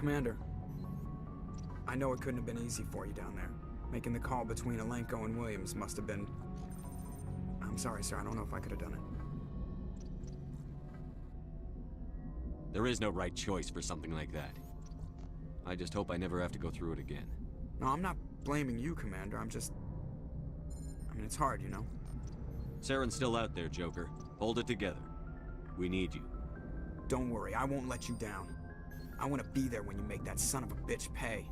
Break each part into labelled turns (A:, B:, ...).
A: Commander, I know it couldn't have been easy for you down there. Making the call between Alenko and Williams must have been... I'm sorry, sir. I don't know if I could have done it.
B: There is no right choice for something like that. I just hope I never have to go through it again.
A: No, I'm not blaming you, Commander. I'm just... I mean, it's hard, you know?
B: Saren's still out there, Joker. Hold it together. We need you.
A: Don't worry, I won't let you down. I want to be there when you make that son of a bitch pay.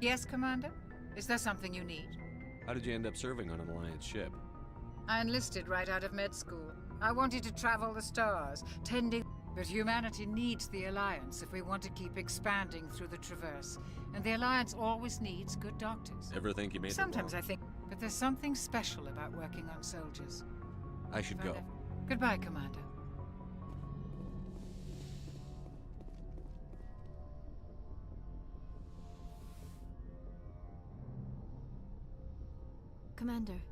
C: Yes, Commander? Is there something you need?
B: How did you end up serving on an Alliance ship?
C: I enlisted right out of med school. I wanted to travel the stars, tending... But humanity needs the Alliance if we want to keep expanding through the Traverse. And the Alliance always needs good doctors.
B: Ever think you made
C: Sometimes
B: the
C: I think... But there's something special about working on soldiers.
B: I should go.
C: Goodbye, Commander.
D: Commander,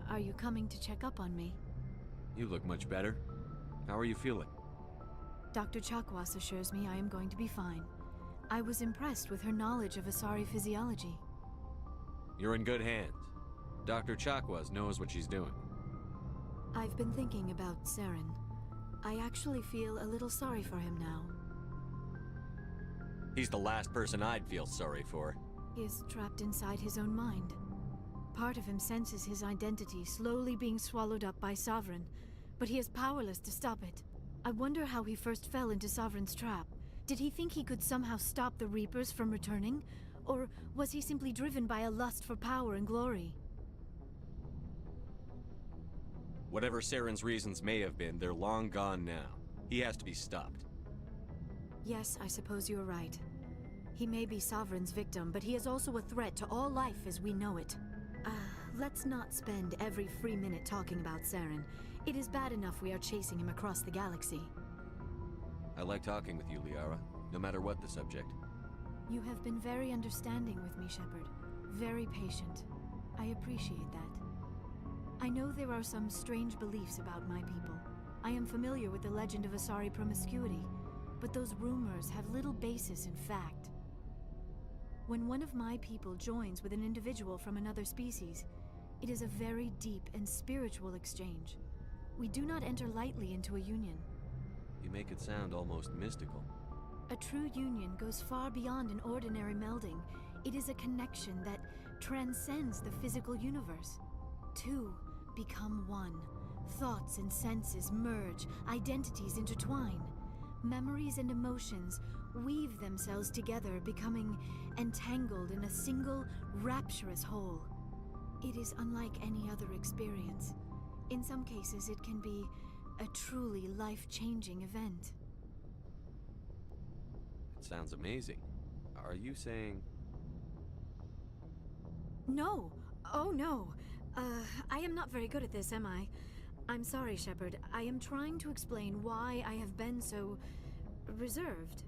D: are you coming to check up on me?
B: You look much better. How are you feeling?
D: Dr. Chakwas assures me I am going to be fine. I was impressed with her knowledge of Asari physiology.
B: You're in good hands. Dr. Chakwas knows what she's doing.
D: I've been thinking about Saren. I actually feel a little sorry for him now.
B: He's the last person I'd feel sorry for.
D: He is trapped inside his own mind. Part of him senses his identity slowly being swallowed up by Sovereign, but he is powerless to stop it. I wonder how he first fell into Sovereign's trap. Did he think he could somehow stop the Reapers from returning? Or was he simply driven by a lust for power and glory?
B: Whatever Saren's reasons may have been, they're long gone now. He has to be stopped.
D: Yes, I suppose you're right. He may be Sovereign's victim, but he is also a threat to all life as we know it. Let's not spend every free minute talking about Saren. It is bad enough we are chasing him across the galaxy.
B: I like talking with you, Liara, no matter what the subject.
D: You have been very understanding with me, Shepard. Very patient. I appreciate that. I know there are some strange beliefs about my people. I am familiar with the legend of Asari promiscuity, but those rumors have little basis in fact. When one of my people joins with an individual from another species, it is a very deep and spiritual exchange. We do not enter lightly into a union.
B: You make it sound almost mystical.
D: A true union goes far beyond an ordinary melding. It is a connection that transcends the physical universe. Two become one. Thoughts and senses merge, identities intertwine. Memories and emotions weave themselves together, becoming entangled in a single, rapturous whole. It is unlike any other experience. In some cases, it can be a truly life-changing event.
B: It sounds amazing. Are you saying...
D: No! Oh no! I am not very good at this, am I? I'm sorry, Shepard. I am trying to explain why I have been so... reserved.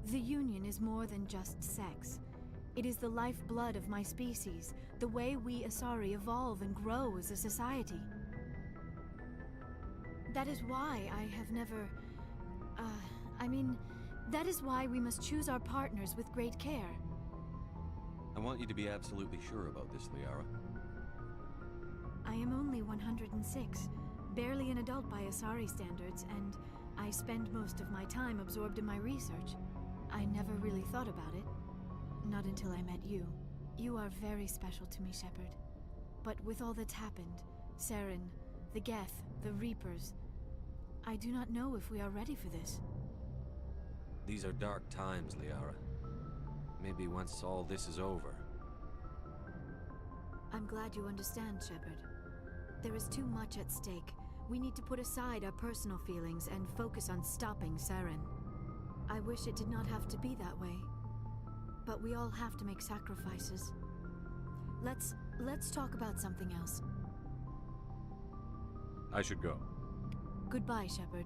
D: The Union is more than just sex. It is the lifeblood of my species, the way we Asari evolve and grow as a society. That is why I have never... that is why we must choose our partners with great care.
B: I want you to be absolutely sure about this, Liara.
D: I am only 106, barely an adult by Asari standards, and I spend most of my time absorbed in my research. I never really thought about it. Not until I met you. You are very special to me, Shepard. But with all that's happened, Saren, the Geth, the Reapers, I do not know if we are ready for this.
B: These are dark times, Liara. Maybe once all this is over.
D: I'm glad you understand, Shepard. There is too much at stake. We need to put aside our personal feelings and focus on stopping Saren. I wish it did not have to be that way. But we all have to make sacrifices. Let's talk about something else.
B: I should go.
D: Goodbye, Shepard.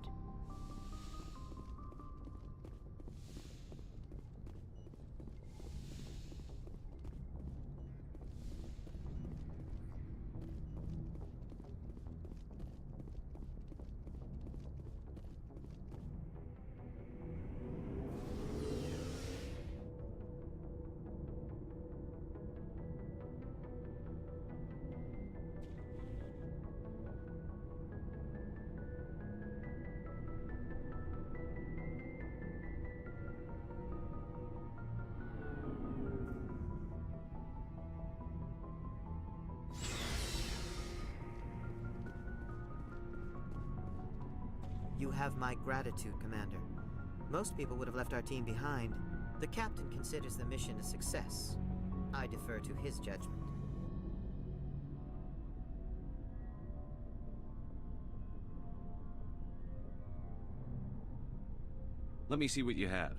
E: You have my gratitude, Commander. Most people would have left our team behind. The captain considers the mission a success. I defer to his judgment.
B: Let me see what you have.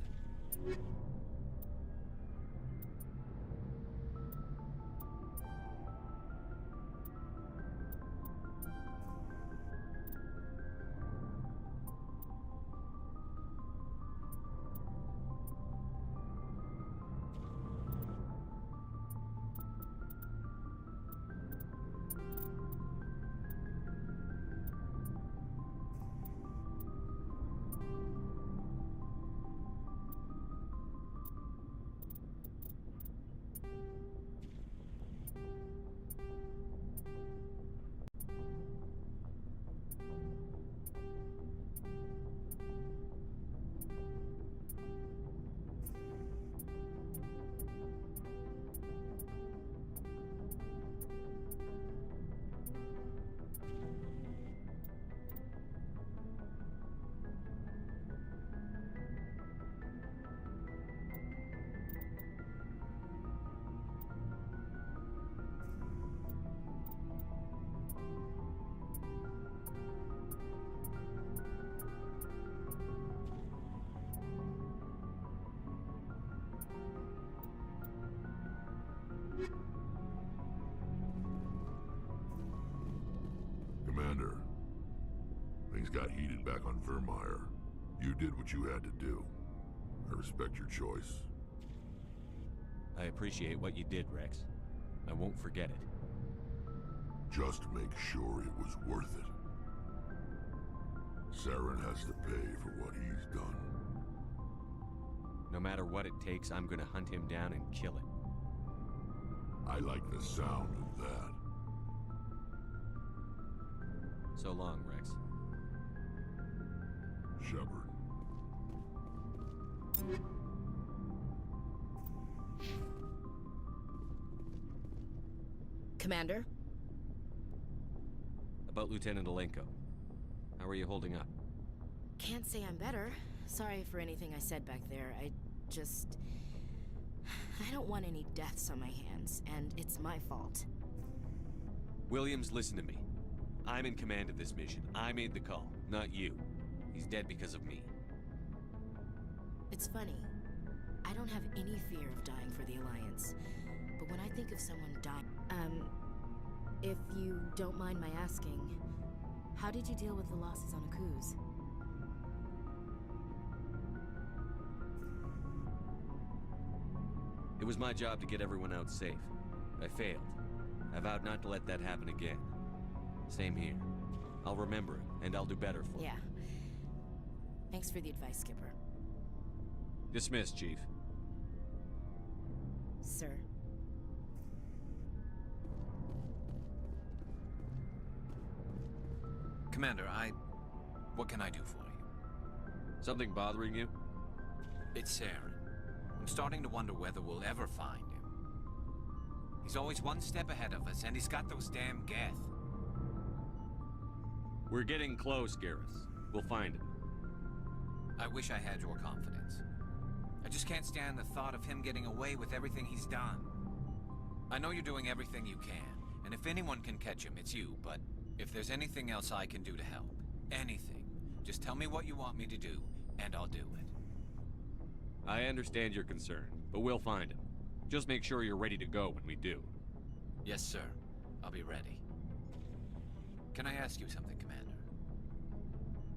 F: Commander, things got heated back on Virmire. You did what you had to do. I respect your choice.
B: I appreciate what you did, Rex. I won't forget it.
F: Just make sure it was worth it. Saren has to pay for what he's done.
B: No matter what it takes, I'm gonna hunt him down and kill it.
F: I like the sound of that.
B: So long, Rex.
F: Shepard.
G: Commander?
B: About Lieutenant Alenko. How are you holding up?
G: Can't say I'm better. Sorry for anything I said back there. I don't want any deaths on my hands, and it's my fault.
B: Williams, listen to me. I'm in command of this mission. I made the call, not you. He's dead because of me.
G: It's funny. I don't have any fear of dying for the Alliance. But when I think of someone dying... if you don't mind my asking, how did you deal with the losses on Akuz?
B: It was my job to get everyone out safe. I failed. I vowed not to let that happen again. Same here. I'll remember it, and I'll do better for it.
G: Yeah. Thanks for the advice, Skipper.
B: Dismissed, Chief.
G: Sir.
H: Commander, what can I do for you?
B: Something bothering you?
H: It's Saren. I'm starting to wonder whether we'll ever find him. He's always one step ahead of us, and he's got those damn Geth.
B: We're getting close, Garrus. We'll find him.
H: I wish I had your confidence. I just can't stand the thought of him getting away with everything he's done. I know you're doing everything you can, and if anyone can catch him, it's you, but if there's anything else I can do to help, anything, just tell me what you want me to do, and I'll do it.
B: I understand your concern, but we'll find him. Just make sure you're ready to go when we do.
H: Yes, sir. I'll be ready. Can I ask you something, Commander?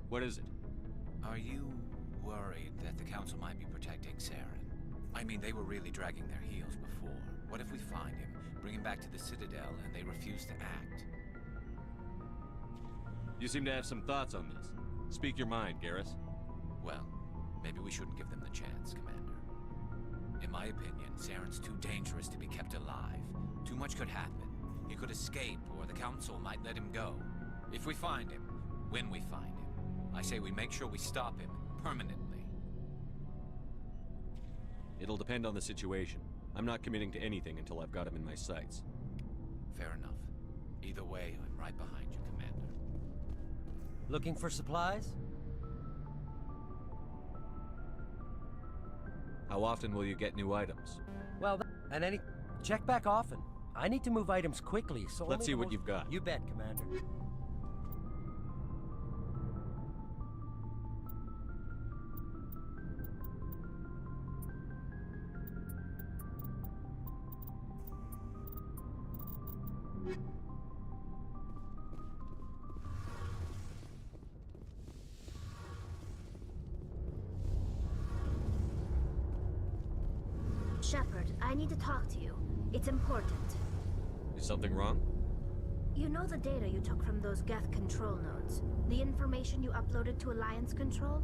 B: What is it?
H: Are you worried that the Council might be protecting Saren? I mean, they were really dragging their heels before. What if we find him, bring him back to the Citadel, and they refuse to act?
B: You seem to have some thoughts on this. Speak your mind, Garrus.
H: Well, maybe we shouldn't give them the chance, Commander. In my opinion, Saren's too dangerous to be kept alive. Too much could happen. He could escape, or the Council might let him go. If we find him, when we find him, I say we make sure we stop him permanently.
B: It'll depend on the situation. I'm not committing to anything until I've got him in my sights.
H: Fair enough. Either way, I'm right behind you, Commander.
I: Looking for supplies?
B: How often will you get new items?
I: Well, and any... Check back often. I need to move items quickly, so
B: Let's
I: only
B: see
I: the
B: what
I: most-
B: you've got.
I: You bet, Commander.
J: Shepard, I need to talk to you. It's important.
B: Is something wrong?
J: You know the data you took from those Geth control nodes? The information you uploaded to Alliance Control?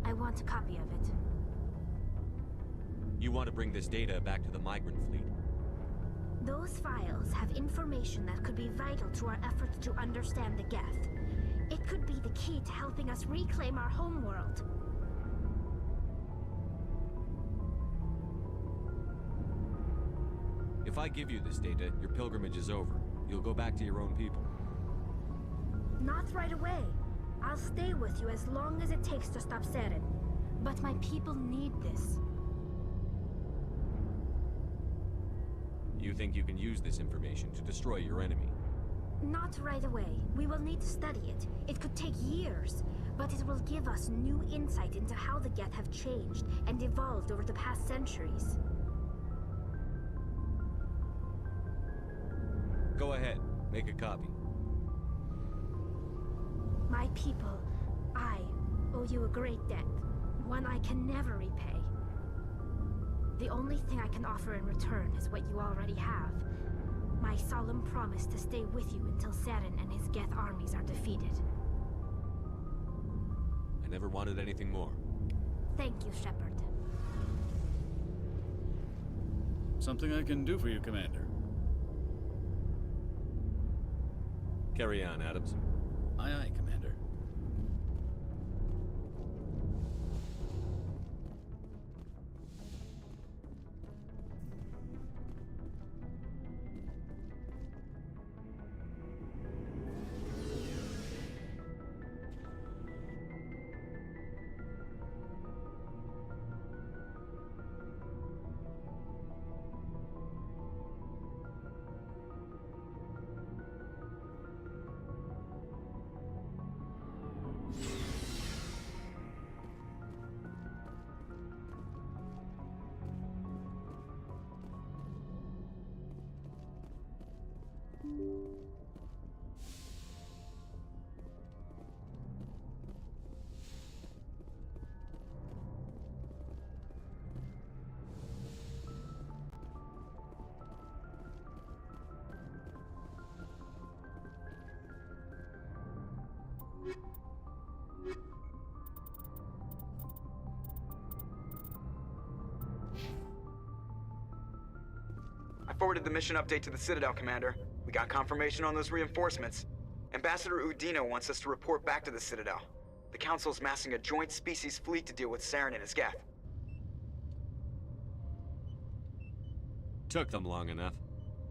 J: I want a copy of it.
B: You want to bring this data back to the migrant fleet?
J: Those files have information that could be vital to our efforts to understand the Geth. It could be the key to helping us reclaim our homeworld.
B: If I give you this data, your pilgrimage is over. You'll go back to your own people.
J: Not right away. I'll stay with you as long as it takes to stop Saren. But my people need this.
B: You think you can use this information to destroy your enemy?
J: Not right away. We will need to study it. It could take years, but it will give us new insight into how the Geth have changed and evolved over the past centuries.
B: Go ahead. Make a copy.
J: My people, I owe you a great debt. One I can never repay. The only thing I can offer in return is what you already have. My solemn promise to stay with you until Saren and his Geth armies are defeated.
B: I never wanted anything more.
J: Thank you, Shepard.
K: Something I can do for you, Commander.
B: Carry on, Adams.
K: Aye, aye, Commander.
A: I forwarded the mission update to the Citadel, Commander. We got confirmation on those reinforcements. Ambassador Udino wants us to report back to the Citadel. The Council's massing a joint species fleet to deal with Saren and his Geth.
B: Took them long enough.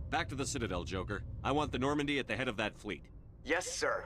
B: Back to the Citadel, Joker. I want the Normandy at the head of that fleet.
A: Yes, sir.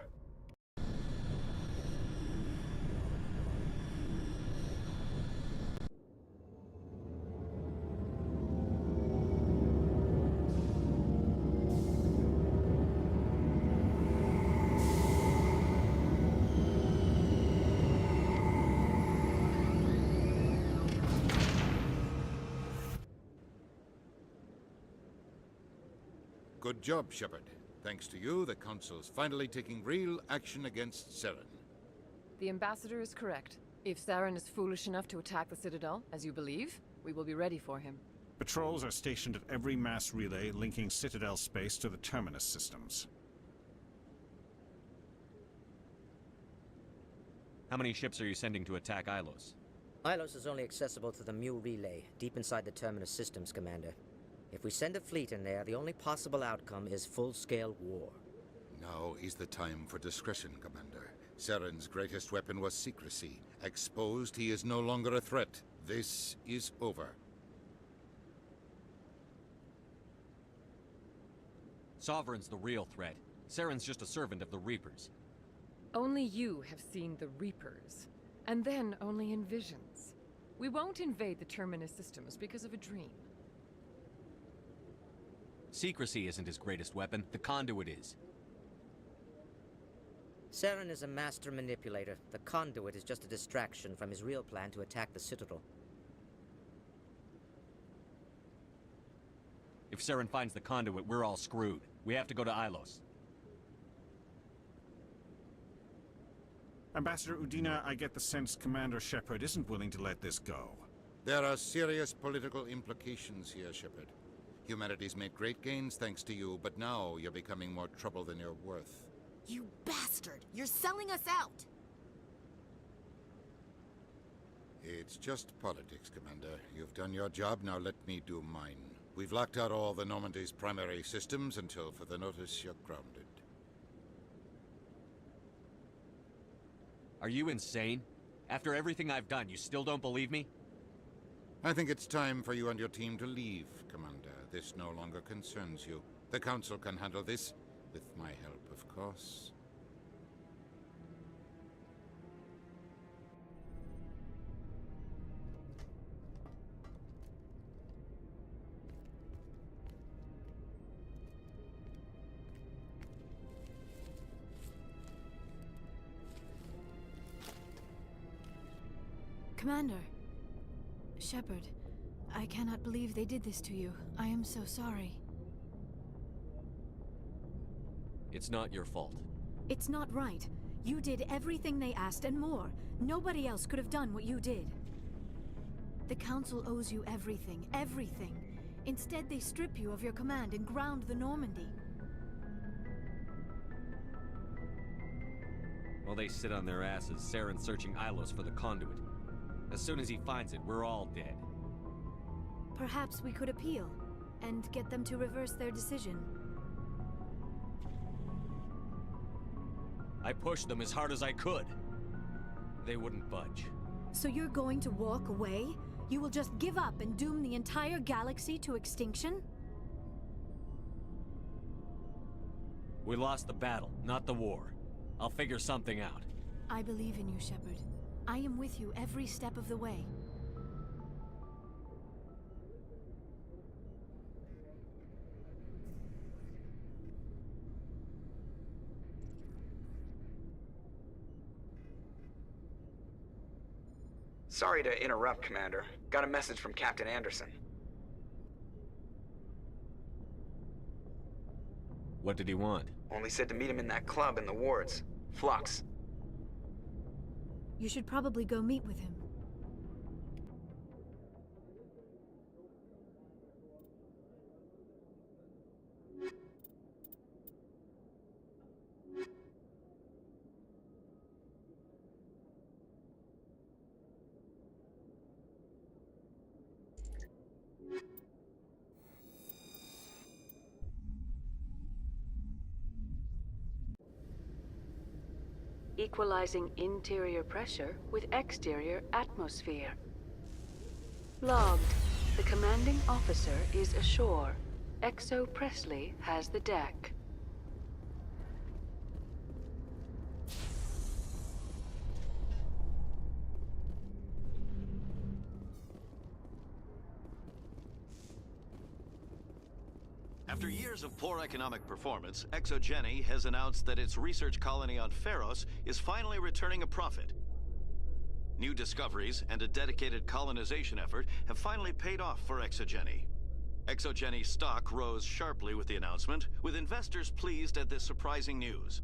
L: Good job, Shepard. Thanks to you, the Council's finally taking real action against Saren.
M: The Ambassador is correct. If Saren is foolish enough to attack the Citadel, as you believe, we will be ready for him.
N: Patrols are stationed at every mass relay linking Citadel space to the Terminus systems.
B: How many ships are you sending to attack Ilos?
O: Ilos is only accessible to the Mu relay, deep inside the Terminus systems, Commander. If we send a fleet in there, the only possible outcome is full-scale war.
L: Now is the time for discretion, Commander. Saren's greatest weapon was secrecy. Exposed, he is no longer a threat. This is over.
B: Sovereign's the real threat. Saren's just a servant of the Reapers.
M: Only you have seen the Reapers, and then only in visions. We won't invade the Terminus systems because of a dream.
B: Secrecy isn't his greatest weapon, the Conduit is.
O: Saren is a master manipulator. The Conduit is just a distraction from his real plan to attack the Citadel.
B: If Saren finds the Conduit, we're all screwed. We have to go to Ilos.
N: Ambassador Udina, I get the sense Commander Shepard isn't willing to let this go.
L: There are serious political implications here, Shepard. Humanity's made great gains thanks to you, but now you're becoming more trouble than you're worth.
G: You bastard! You're selling us out!
L: It's just politics, Commander. You've done your job, now let me do mine. We've locked out all the Normandy's primary systems until further notice you're grounded.
B: Are you insane? After everything I've done, you still don't believe me?
L: I think it's time for you and your team to leave, Commander. This no longer concerns you. The Council can handle this, with my help, of course.
D: Commander. Shepard, I cannot believe they did this to you. I am so sorry.
B: It's not your fault.
D: It's not right. You did everything they asked and more. Nobody else could have done what you did. The Council owes you everything, everything. Instead, they strip you of your command and ground the Normandy.
B: While they sit on their asses, Saren's searching Ilos for the Conduit. As soon as he finds it, we're all dead.
D: Perhaps we could appeal, and get them to reverse their decision.
B: I pushed them as hard as I could. They wouldn't budge.
D: So you're going to walk away? You will just give up and doom the entire galaxy to extinction?
B: We lost the battle, not the war. I'll figure something out.
D: I believe in you, Shepard. I am with you every step of the way.
A: Sorry to interrupt, Commander. Got a message from Captain Anderson.
B: What did he want?
A: Only said to meet him in that club in the wards. Flux.
D: You should probably go meet with him.
P: Equalizing interior pressure with exterior atmosphere. Logged. The commanding officer is ashore. Exo Presley has the deck.
Q: After years of poor economic performance, ExoGeni has announced that its research colony on Feros is finally returning a profit. New discoveries and a dedicated colonization effort have finally paid off for ExoGeni. ExoGeni stock rose sharply with the announcement, with investors pleased at this surprising news.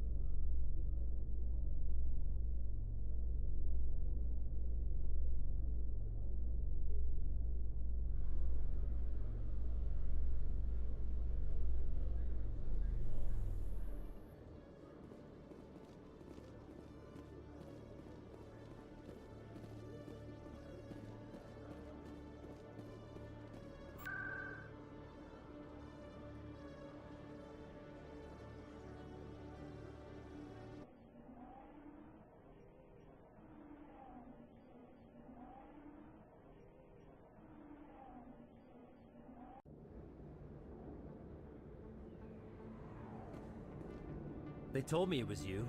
I: They told me it was you,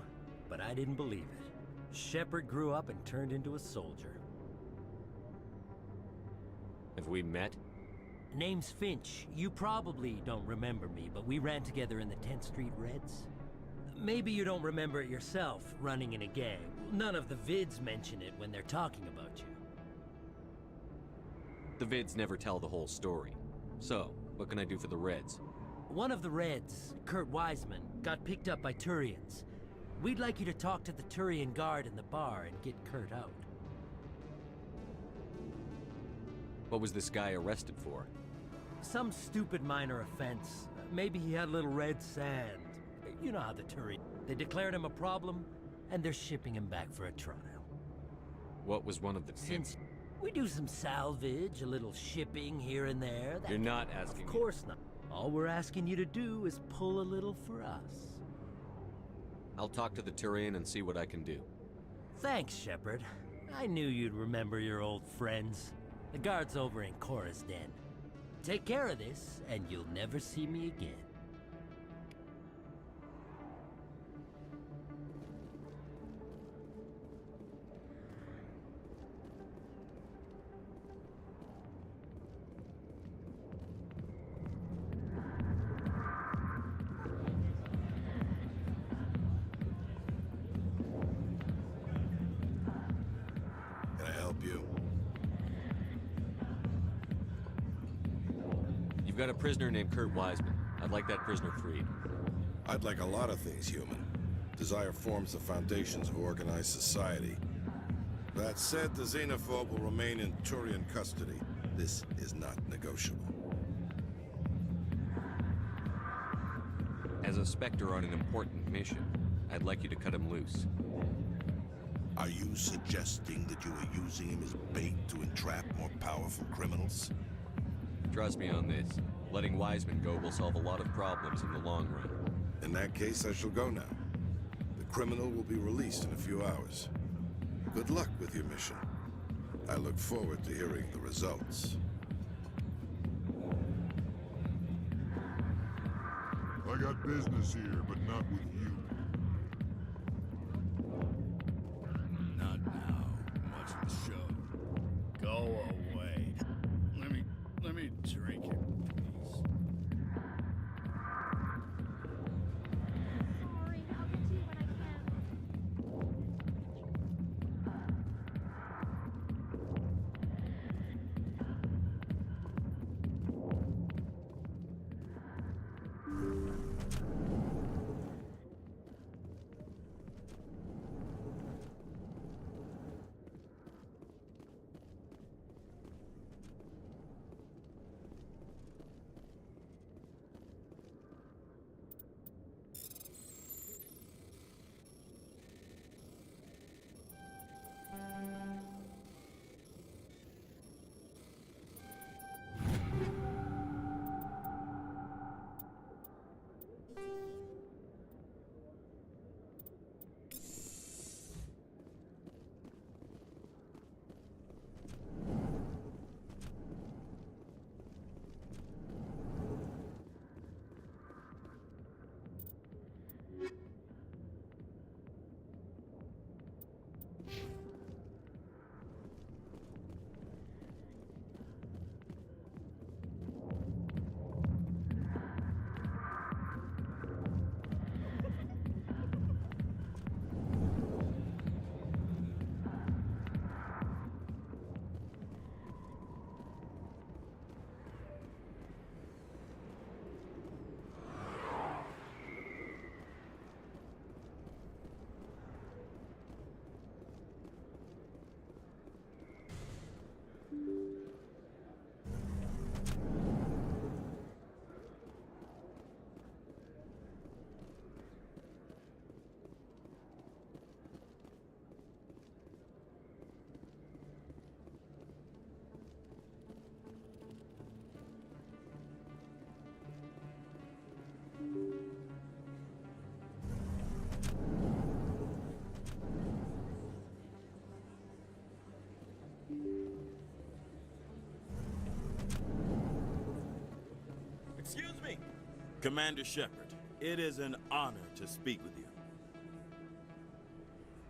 I: but I didn't believe it. Shepard grew up and turned into a soldier.
B: Have we met?
I: Name's Finch. You probably don't remember me, but we ran together in the 10th Street Reds. Maybe you don't remember it yourself, running in a gang. None of the vids mention it when they're talking about you.
B: The vids never tell the whole story. So, what can I do for the Reds?
I: One of the Reds, Kurt Wiseman, got picked up by Turians. We'd like you to talk to the Turian guard in the bar and get Kurt out.
B: What was this guy arrested for?
I: Some stupid minor offense. Maybe he had a little red sand. You know how the Turian... They declared him a problem, and they're shipping him back for a trial.
B: What was one of the...
I: Since we do some salvage, a little shipping here and there...
B: You're not asking
I: Of course not. All we're asking you to do is pull a little for us.
B: I'll talk to the Turian and see what I can do.
I: Thanks, Shepard. I knew you'd remember your old friends. The guard's over in Cora's den. Take care of this, and you'll never see me again.
B: I've got a prisoner named Kurt Wiseman. I'd like that prisoner freed.
R: I'd like a lot of things, human. Desire forms the foundations of organized society. That said, the xenophobe will remain in Turian custody. This is not negotiable.
B: As a Spectre on an important mission, I'd like you to cut him loose.
R: Are you suggesting that you are using him as bait to entrap more powerful criminals?
B: Trust me on this. Letting Wiseman go will solve a lot of problems in the long run.
R: In that case, I shall go now. The criminal will be released in a few hours. Good luck with your mission. I look forward to hearing the results.
F: I got business here, but not with you.
K: Not now. Much of the show. Go away. Let me drink it, please.
J: Sorry, I'll get to you when I can.
S: Commander Shepard, it is an honor to speak with you.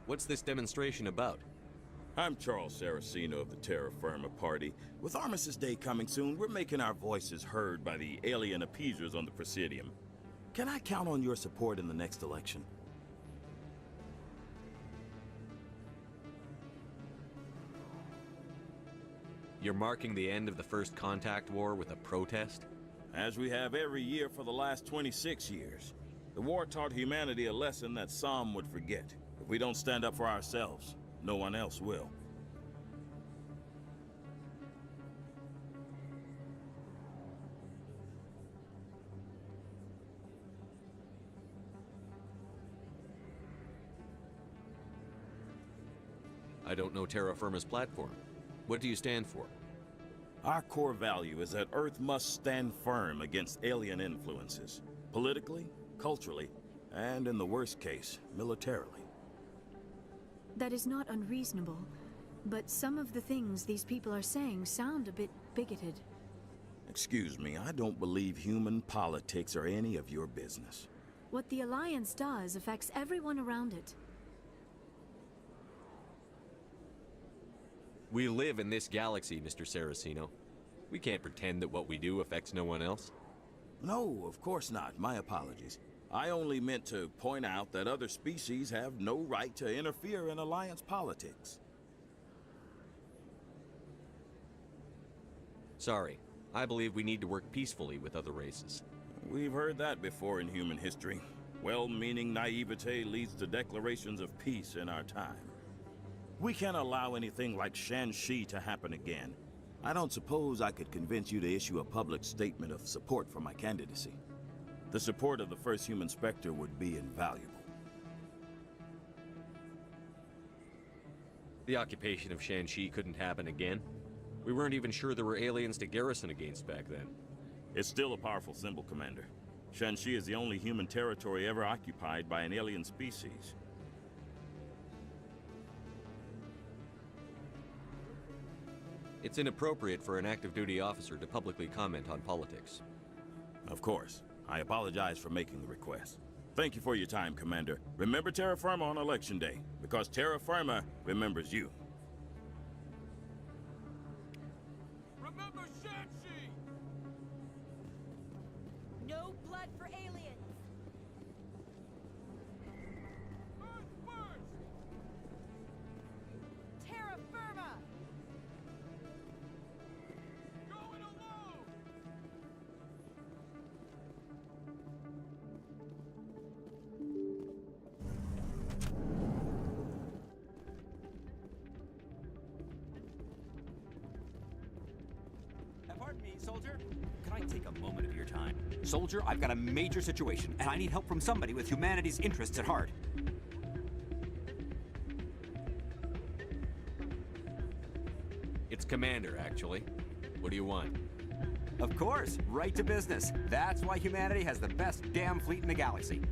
B: What's this demonstration about?
S: I'm Charles Saraceno of the Terra Firma Party. With Armistice Day coming soon, we're making our voices heard by the alien appeasers on the Presidium. Can I count on your support in the next election?
B: You're marking the end of the First Contact War with a protest?
S: As we have every year for the last 26 years. The war taught humanity a lesson that some would forget. If we don't stand up for ourselves, no one else will.
B: I don't know Terra Firma's platform. What do you stand for?
S: Our core value is that Earth must stand firm against alien influences. Politically, culturally, and in the worst case, militarily.
D: That is not unreasonable, but some of the things these people are saying sound a bit bigoted.
S: Excuse me, I don't believe human politics are any of your business.
D: What the Alliance does affects everyone around it.
B: We live in this galaxy, Mr. Saraceno. We can't pretend that what we do affects no one else.
S: No, of course not. My apologies. I only meant to point out that other species have no right to interfere in Alliance politics.
B: Sorry. I believe we need to work peacefully with other races.
S: We've heard that before in human history. Well-meaning naivete leads to declarations of peace in our time. We can't allow anything like Shan-Shi to happen again. I don't suppose I could convince you to issue a public statement of support for my candidacy. The support of the first human Spectre would be invaluable.
B: The occupation of Shan-Shi couldn't happen again. We weren't even sure there were aliens to garrison against back then.
S: It's still a powerful symbol, Commander. Shan-Shi is the only human territory ever occupied by an alien species.
B: It's inappropriate for an active duty officer to publicly comment on politics.
S: Of course. I apologize for making the request. Thank you for your time, Commander. Remember Terra Firma on Election Day, because Terra Firma remembers you.
T: Remember Shan-Shi!
U: No blood for aliens!
T: Earth first!
U: Terra Firma!
T: Going alone!
V: Pardon me, soldier. Can I take a moment of your time? Soldier, I've got a major situation, and I need help from somebody with humanity's interests at heart.
B: It's Commander, actually. What do you want?
V: Of course, right to business. That's why humanity has the best damn fleet in the galaxy.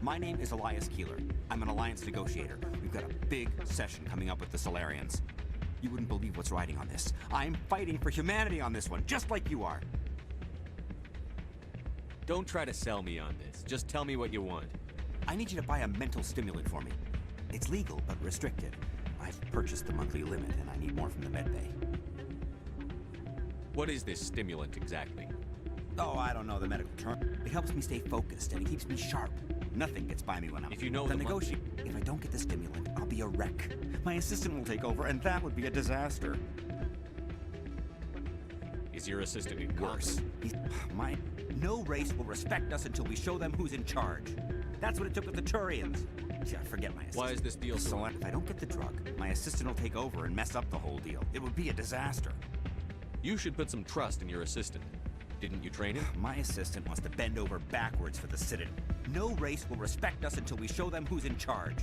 V: My name is Elias Keeler. I'm an Alliance negotiator. We've got a big session coming up with the Solarians. You wouldn't believe what's riding on this. I'm fighting for humanity on this one, just like you are.
B: Don't try to sell me on this. Just tell me what you want.
V: I need you to buy a mental stimulant for me. It's legal, but restricted. I've purchased the monthly limit, and I need more from the medbay.
B: What is this stimulant exactly?
V: Oh, I don't know the medical term. It helps me stay focused, and it keeps me sharp. Nothing gets by me when I'm...
B: If you know
V: the negotiate. If I don't get the stimulant, I'll be a wreck. My assistant will take over, and that would be a disaster.
B: Is your assistant incompetent?
V: Worse. No race will respect us until we show them who's in charge. That's what it took with the Turians. Yeah, forget my assistant.
B: Why is this deal so...
V: If I don't get the drug, my assistant will take over and mess up the whole deal. It would be a disaster.
B: You should put some trust in your assistant. Didn't you train him?
V: My assistant wants to bend over backwards for the Citadel. No race will respect us until we show them who's in charge.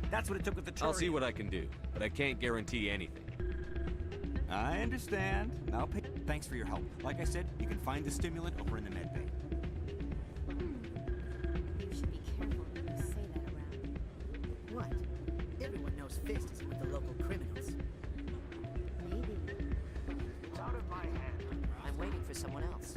V: That's what it took with the Turians.
B: I'll see what I can do, but I can't guarantee anything.
V: I understand. I'll pay. Thanks for your help. Like I said, you can find the stimulant over in the medbay.
E: You should be careful when you say that around. What? Everyone knows Fist is with the local criminals. Maybe.
T: It's out of my hand.
E: I'm waiting for someone else.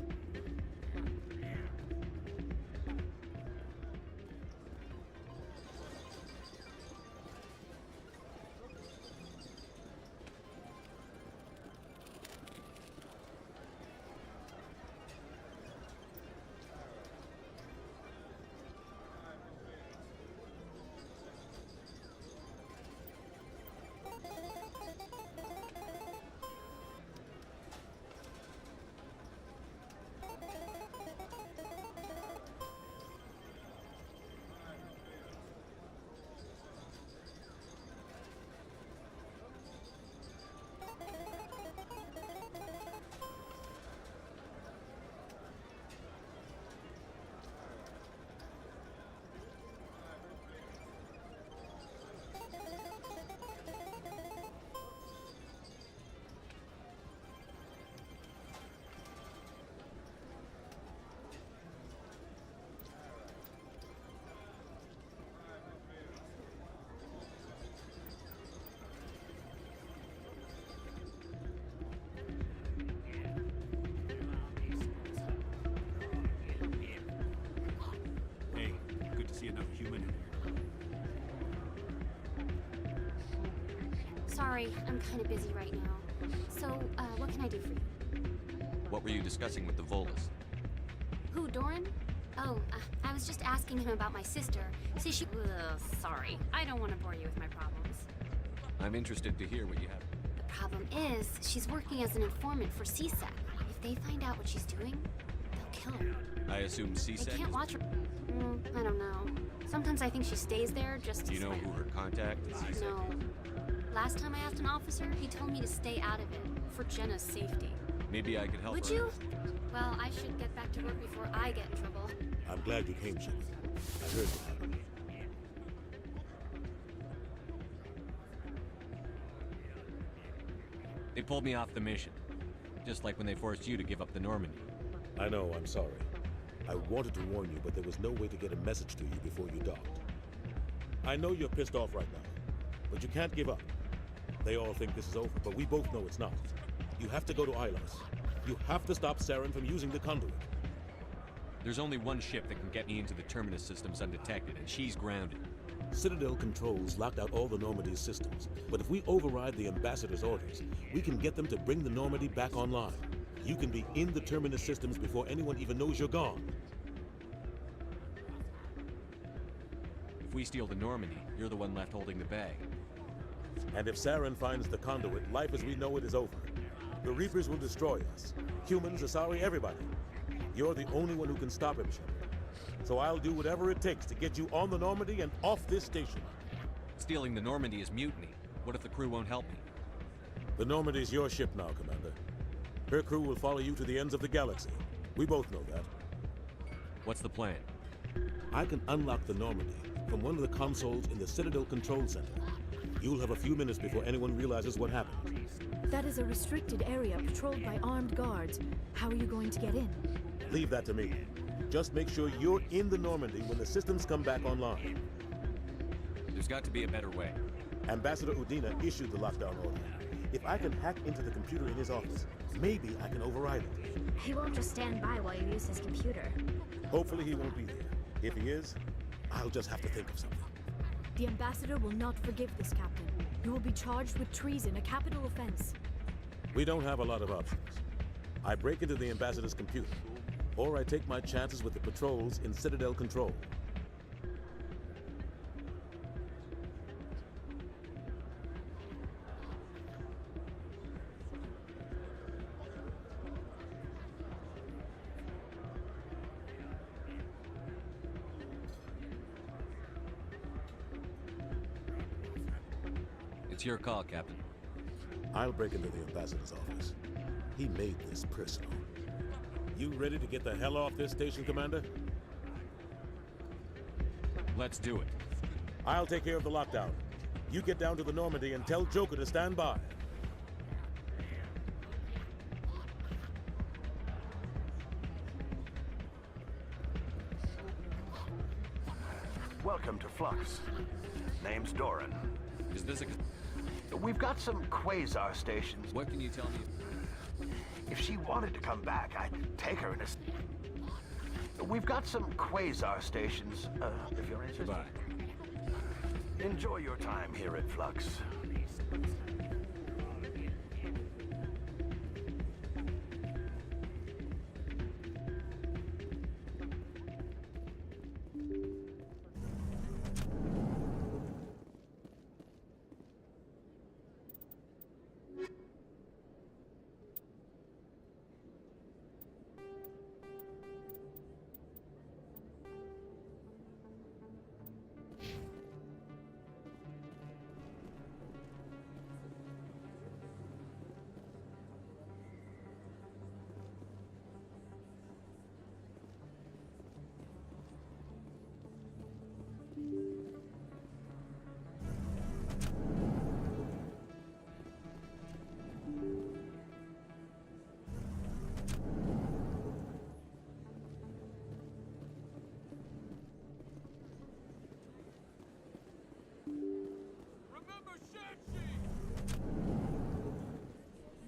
C: Sorry, I'm kind of busy right now. So, what can I do for you?
B: What were you discussing with the Volus?
C: Who, Doran? Oh, I was just asking him about my sister. See, she... sorry. I don't want to bore you with my problems.
B: I'm interested to hear what you have.
C: The problem is, she's working as an informant for CSEC. If they find out what she's doing, they'll kill her.
B: I assume CSEC
C: They can't watch her. I don't know. Sometimes I think she stays there just to
B: Do you know who her contact is?
C: No. Last time I asked an officer, he told me to stay out of it, for Jenna's safety.
B: Maybe I could help
C: Would
B: her.
C: you? Well, I should get back to work before I get in trouble.
H: I'm glad you came, Shepard. I heard what happened.
B: They pulled me off the mission. Just like when they forced you to give up the Normandy.
H: I know, I'm sorry. I wanted to warn you, but there was no way to get a message to you before you docked. I know you're pissed off right now, but you can't give up. They all think this is over, but we both know it's not. You have to go to Ilos. You have to stop Saren from using the conduit.
B: There's only one ship that can get me into the Terminus systems undetected, and she's grounded.
H: Citadel controls locked out all the Normandy's systems, but if we override the Ambassador's orders, we can get them to bring the Normandy back online. You can be in the Terminus systems before anyone even knows you're gone.
B: If we steal the Normandy, you're the one left holding the bag.
H: And if Saren finds the conduit, life as we know it is over. The Reapers will destroy us. Humans, Asari, everybody. You're the only one who can stop him, Shepard. So I'll do whatever it takes to get you on the Normandy and off this station.
B: Stealing the Normandy is mutiny. What if the crew won't help me?
H: The Normandy's your ship now, Commander. Her crew will follow you to the ends of the galaxy. We both know that.
B: What's the plan?
H: I can unlock the Normandy from one of the consoles in the Citadel Control Center. You'll have a few minutes before anyone realizes what happened.
D: That is a restricted area patrolled by armed guards. How are you going to get in?
H: Leave that to me. Just make sure you're in the Normandy when the systems come back online.
B: There's got to be a better way.
H: Ambassador Udina issued the lockdown order. If I can hack into the computer in his office, maybe I can override it.
J: He won't just stand by while you use his computer.
H: Hopefully he won't be there. If he is, I'll just have to think of something.
D: The Ambassador will not forgive this, Captain. You will be charged with treason, a capital offense.
H: We don't have a lot of options. I break into the Ambassador's computer, or I take my chances with the patrols in Citadel Control.
B: It's your call, Captain.
H: I'll break into the Ambassador's office. He made this personal. You ready to get the hell off this station, Commander?
B: Let's do it.
H: I'll take care of the lockdown. You get down to the Normandy and tell Joker to stand by.
W: Welcome to Flux. Name's Doran.
B: Is this a...
W: We've got some quasar stations.
B: What can you tell me?
W: If she wanted to come back, I'd take her in a... We've got some quasar stations, if you're interested.
B: Goodbye.
W: Enjoy your time here at Flux.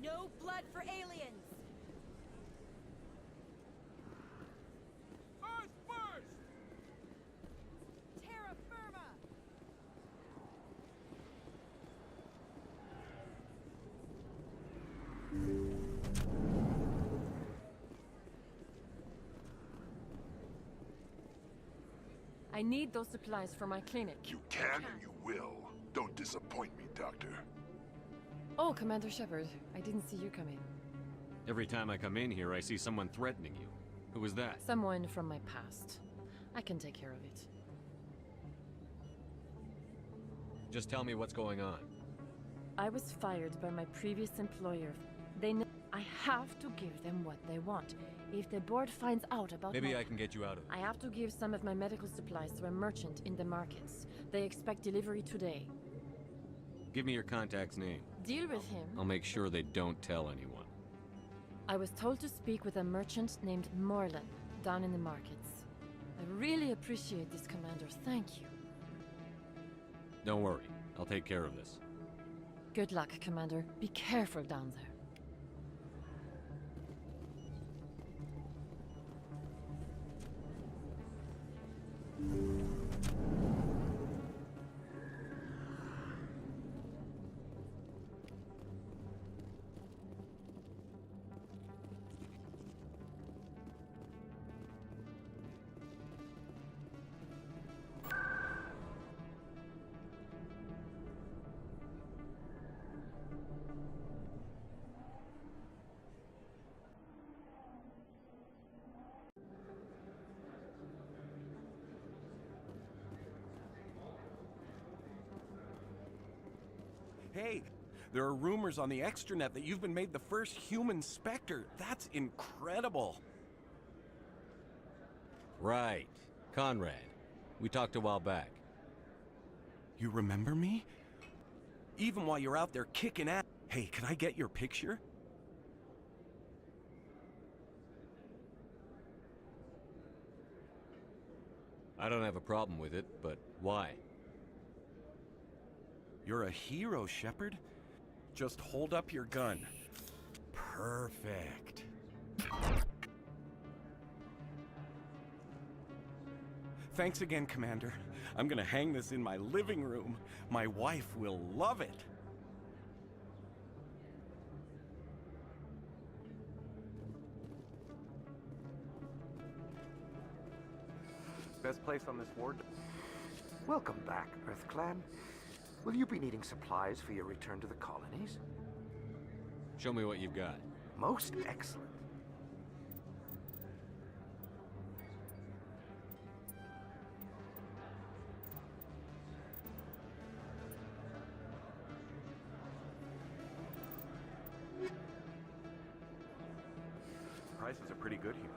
U: No blood for aliens!
T: Earth first!
U: Terra firma!
M: I need those supplies for my clinic.
F: You can and you will. Don't disappoint me, Doctor.
M: Oh, Commander Shepard, I didn't see you come in.
B: Every time I come in here, I see someone threatening you. Who was that?
M: Someone from my past. I can take care of it.
B: Just tell me what's going on.
M: I was fired by my previous employer. I have to give them what they want. If the board finds out about
B: Maybe I can get you out of it.
M: I have to give some of my medical supplies to a merchant in the markets. They expect delivery today.
B: Give me your contact's name.
M: Deal with him.
B: I'll make sure they don't tell anyone.
M: I was told to speak with a merchant named Morlan, down in the markets. I really appreciate this, Commander. Thank you.
B: Don't worry. I'll take care of this.
M: Good luck, Commander. Be careful down there.
N: Hey, there are rumors on the extranet that you've been made the first human Spectre. That's incredible.
B: Right. Conrad. We talked a while back.
N: You remember me? Even while you're out there kicking ass. Hey, can I get your picture?
B: I don't have a problem with it, but why?
N: You're a hero, Shepard. Just hold up your gun. Perfect. Thanks again, Commander. I'm gonna hang this in my living room. My wife will love it.
O: Best place on this ward. Welcome back, EarthClan. Will you be needing supplies for your return to the colonies?
B: Show me what you've got.
O: Most excellent. Prices are pretty good here.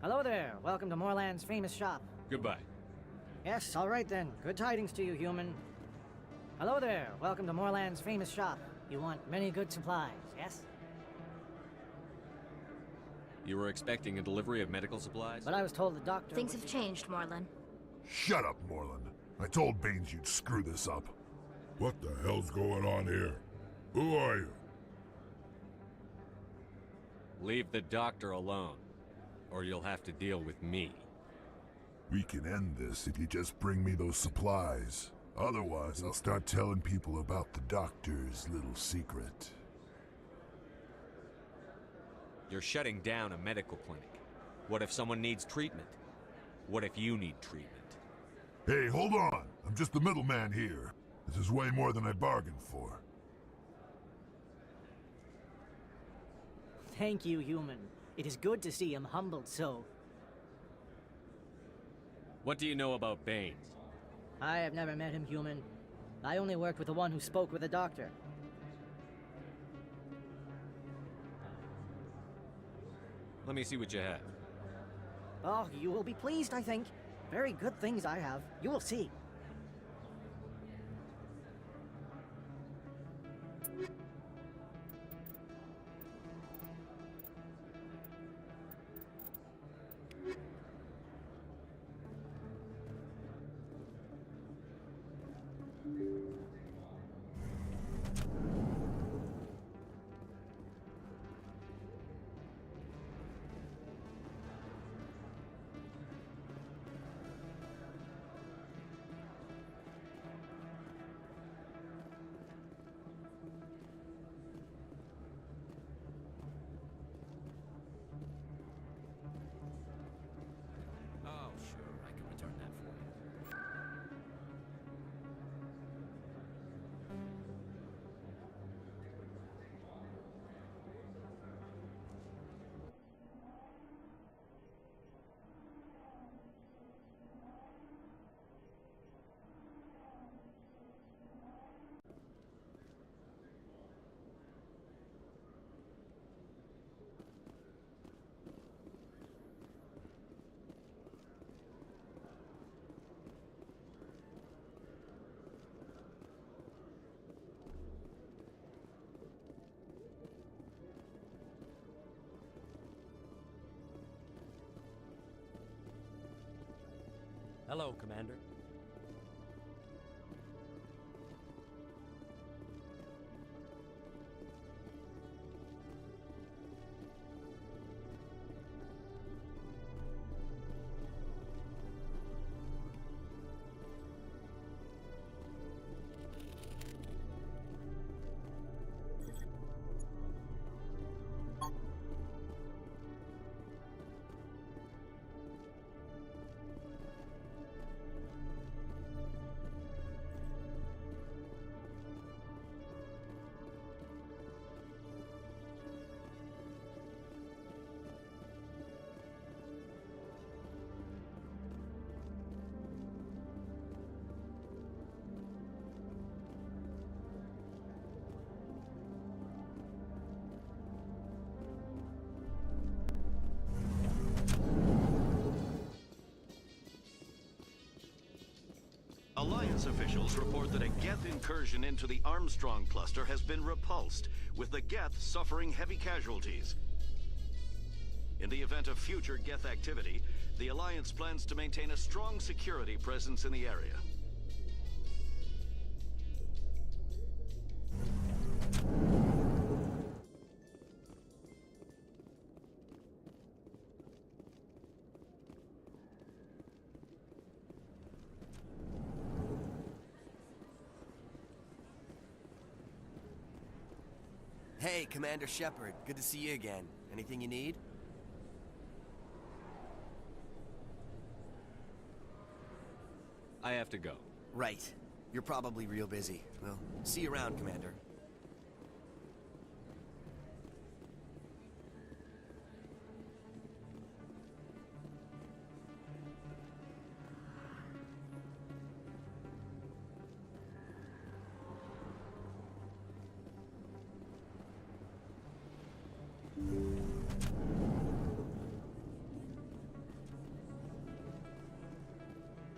X: Hello there. Welcome to Morlan's famous shop.
B: Goodbye.
X: Yes, all right then. Good tidings to you, human. Hello there. Welcome to Morlan's famous shop. You want many good supplies, yes?
B: You were expecting a delivery of medical supplies?
X: But I was told the doctor...
J: Things have changed, Morlan.
F: Shut up, Morlan. I told Baines you'd screw this up. What the hell's going on here? Who are you?
B: Leave the doctor alone, or you'll have to deal with me.
F: We can end this if you just bring me those supplies. Otherwise, I'll start telling people about the doctor's little secret.
B: You're shutting down a medical clinic. What if someone needs treatment? What if you need treatment?
F: Hey, hold on! I'm just the middleman here. This is way more than I bargained for.
X: Thank you, human. It is good to see him humbled so.
B: What do you know about Baines?
X: I have never met him, human. I only worked with the one who spoke with the doctor.
B: Let me see what you have.
X: Oh, you will be pleased, I think. Very good things I have. You will see.
I: Hello, Commander.
Q: Alliance officials report that a Geth incursion into the Armstrong cluster has been repulsed, with the Geth suffering heavy casualties. In the event of future Geth activity, the Alliance plans to maintain a strong security presence in the area.
A: Hey, Commander Shepard. Good to see you again. Anything you need?
B: I have to go.
A: Right. You're probably real busy. Well, see you around, Commander.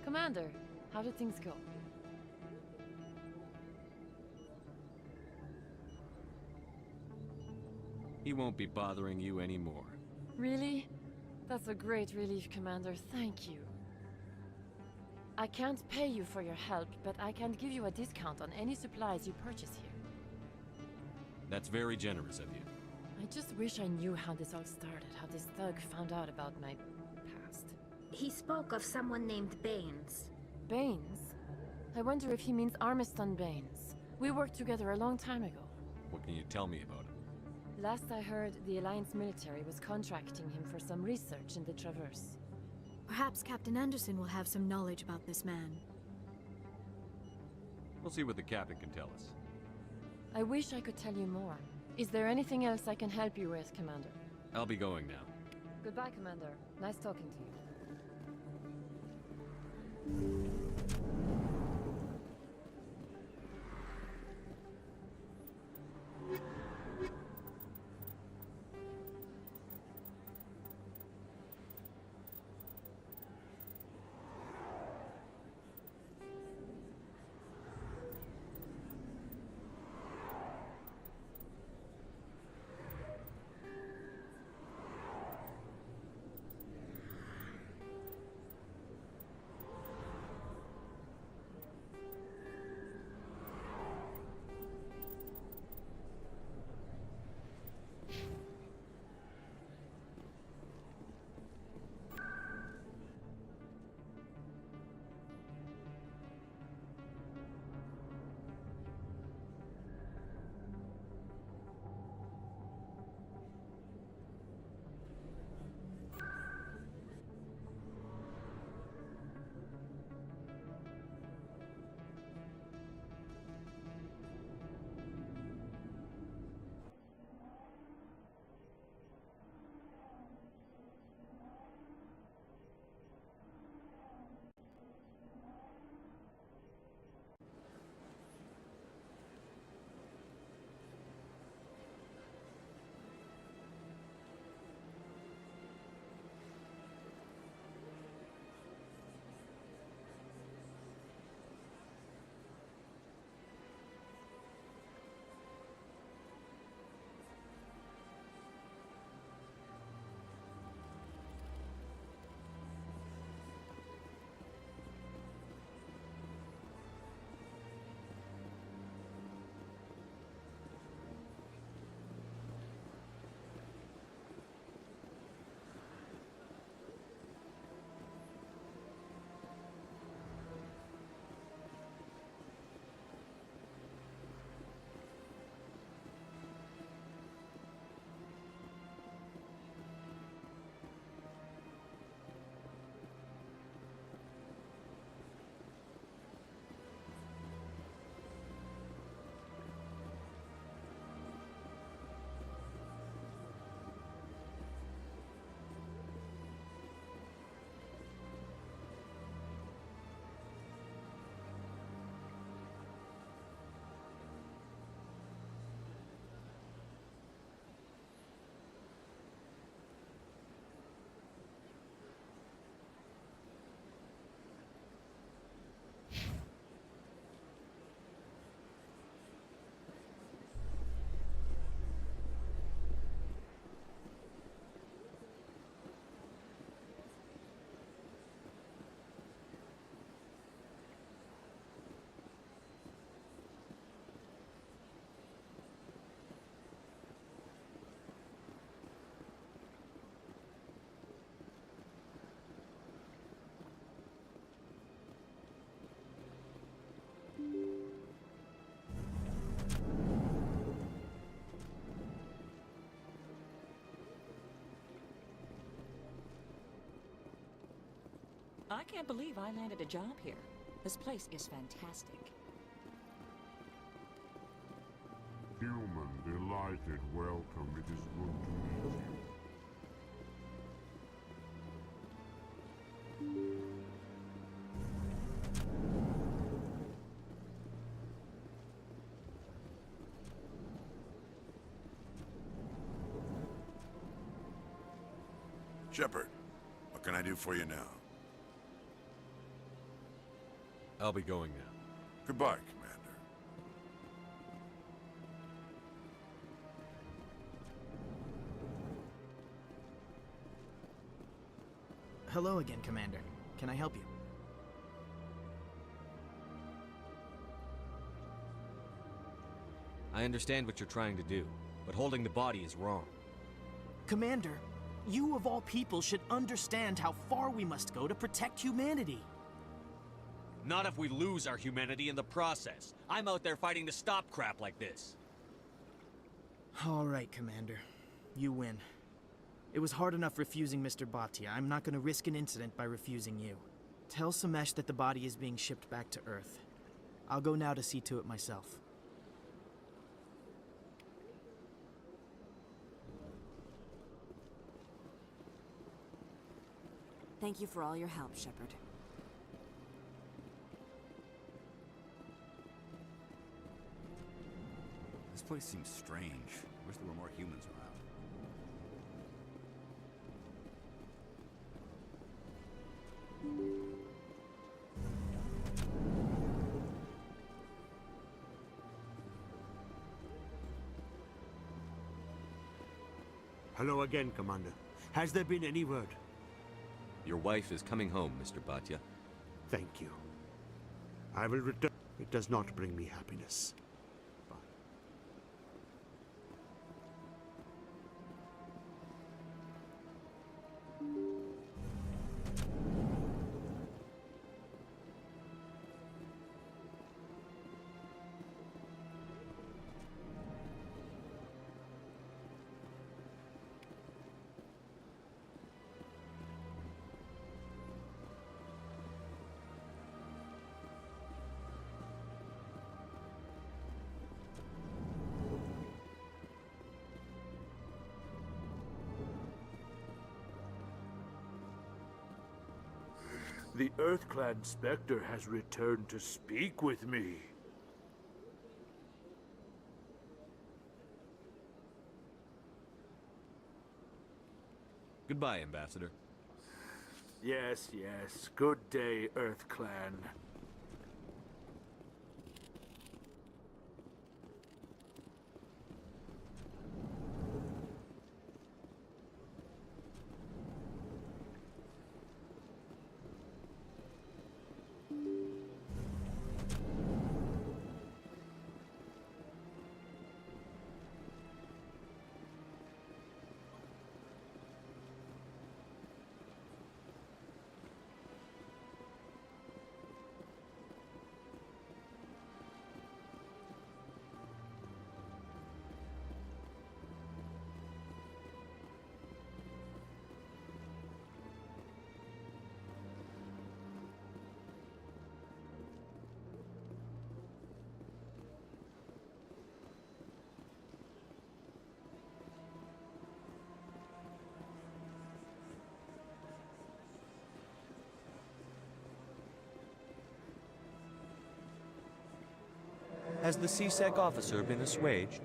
M: Commander, how did things go?
B: He won't be bothering you anymore.
M: Really? That's a great relief, Commander. Thank you. I can't pay you for your help, but I can give you a discount on any supplies you purchase here.
B: That's very generous of you.
M: I just wish I knew how this all started, how this thug found out about my past.
J: He spoke of someone named Baines.
M: Baines? I wonder if he means Armiston Baines. We worked together a long time ago.
B: What can you tell me about him?
M: Last I heard, the Alliance military was contracting him for some research in the Traverse.
D: Perhaps Captain Anderson will have some knowledge about this man.
B: We'll see what the captain can tell us.
M: I wish I could tell you more. Is there anything else I can help you with, Commander?
B: I'll be going now.
M: Goodbye, Commander. Nice talking to you.
G: I can't believe I landed a job here. This place is fantastic.
L: Human, delighted, welcome. It is good to meet you.
F: Shepard, what can I do for you now?
B: I'll be going now.
F: Goodbye, Commander.
P: Hello again, Commander. Can I help you?
B: I understand what you're trying to do, but holding the body is wrong.
P: Commander, you of all people should understand how far we must go to protect humanity.
B: Not if we lose our humanity in the process. I'm out there fighting to stop crap like this.
P: All right, Commander. You win. It was hard enough refusing Mr. Bhatia. I'm not going to risk an incident by refusing you. Tell Samesh that the body is being shipped back to Earth. I'll go now to see to it myself.
U: Thank you for all your help, Shepard.
V: This place seems strange. Wish there were more humans around.
R: Hello again, Commander. Has there been any word?
B: Your wife is coming home, Mr. Bhatia.
R: Thank you. I will return. It does not bring me happiness. Bye.
Y: The EarthClan Spectre has returned to speak with me.
B: Goodbye, Ambassador.
Y: Yes, yes. Good day, EarthClan.
Z: Has the C-Sec officer been assuaged?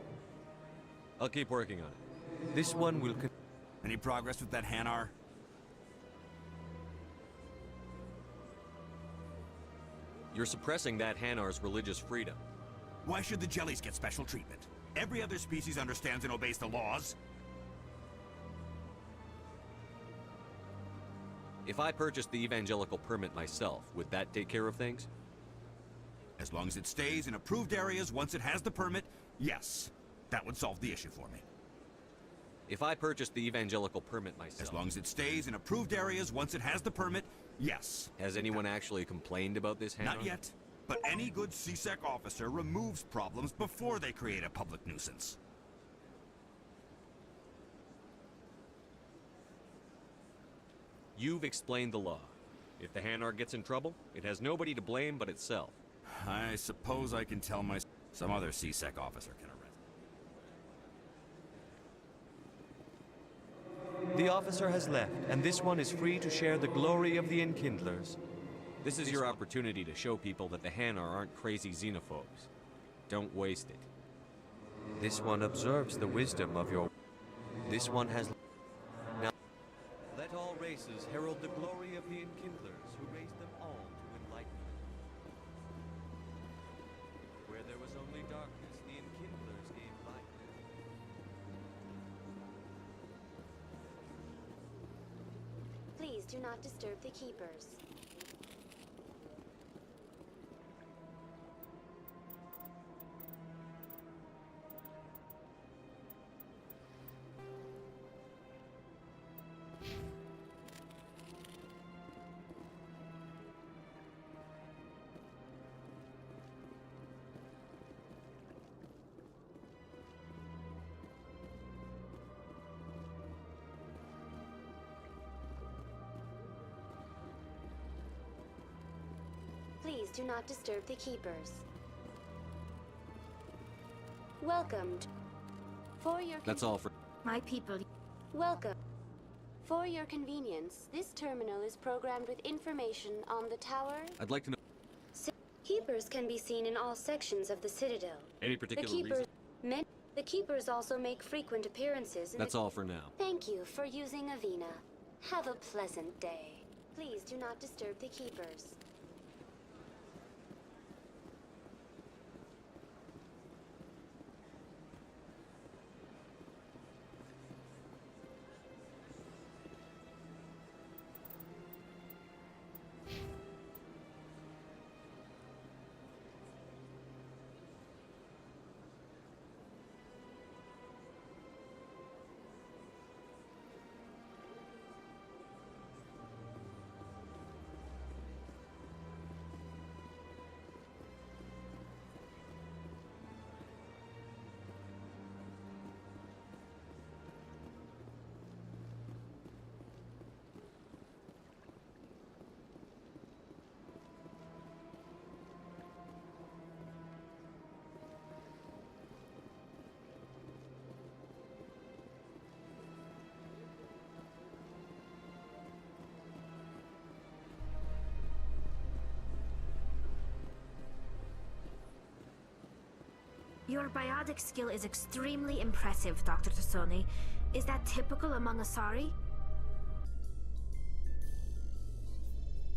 B: I'll keep working on it.
Z: This one will...
V: Any progress with that Hanar?
B: You're suppressing that Hanar's religious freedom.
V: Why should the Jellies get special treatment? Every other species understands and obeys the laws.
B: If I purchased the evangelical permit myself, would that take care of things?
V: As long as it stays in approved areas once it has the permit, yes. That would solve the issue for me.
B: If I purchased the evangelical permit myself...
V: As long as it stays in approved areas once it has the permit, yes.
B: Has anyone actually complained about this, Hanar?
V: Not yet. But any good C-Sec officer removes problems before they create a public nuisance.
B: You've explained the law. If the Hanar gets in trouble, it has nobody to blame but itself.
V: I suppose I can tell some other C-Sec officer can arrest.
Z: The officer has left, and this one is free to share the glory of the Enkindlers.
B: This is your opportunity to show people that the Hanar aren't crazy xenophobes. Don't waste it.
Z: This one observes the wisdom of your... This one has... Now, let all races herald the glory of the Enkindlers, who raised them all to enlightenment. Where there was only darkness, the Enkindlers gave light.
C: Please do not disturb the Keepers. Please do not disturb the Keepers. Welcomed. For your
B: That's all for...
J: My people.
C: Welcome. For your convenience, this terminal is programmed with information on the tower.
B: I'd like to know...
C: Keepers can be seen in all sections of the Citadel.
B: Any particular reason?
C: The Keepers also make frequent appearances in
B: That's all for now.
C: Thank you for using Avina. Have a pleasant day. Please do not disturb the Keepers.
J: Your biotic skill is extremely impressive, Dr. Tassoni. Is that typical among Asari?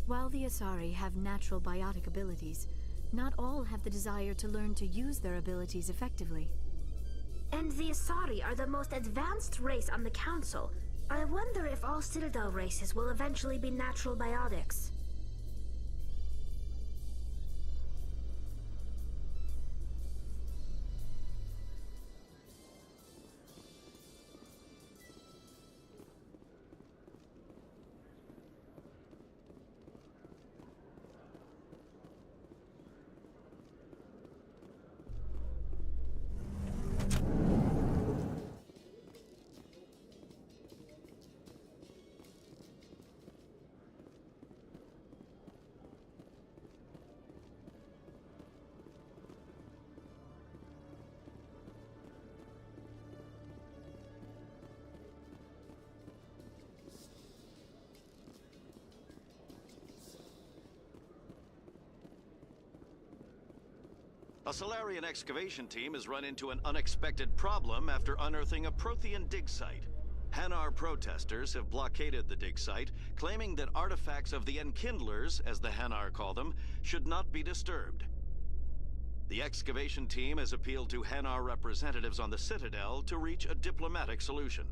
D: While the Asari have natural biotic abilities, not all have the desire to learn to use their abilities effectively.
J: And the Asari are the most advanced race on the Council. I wonder if all Citadel races will eventually be natural biotics.
Q: A Solarian excavation team has run into an unexpected problem after unearthing a Prothean dig site. Hanar protesters have blockaded the dig site, claiming that artifacts of the Enkindlers, as the Hanar call them, should not be disturbed. The excavation team has appealed to Hanar representatives on the Citadel to reach a diplomatic solution.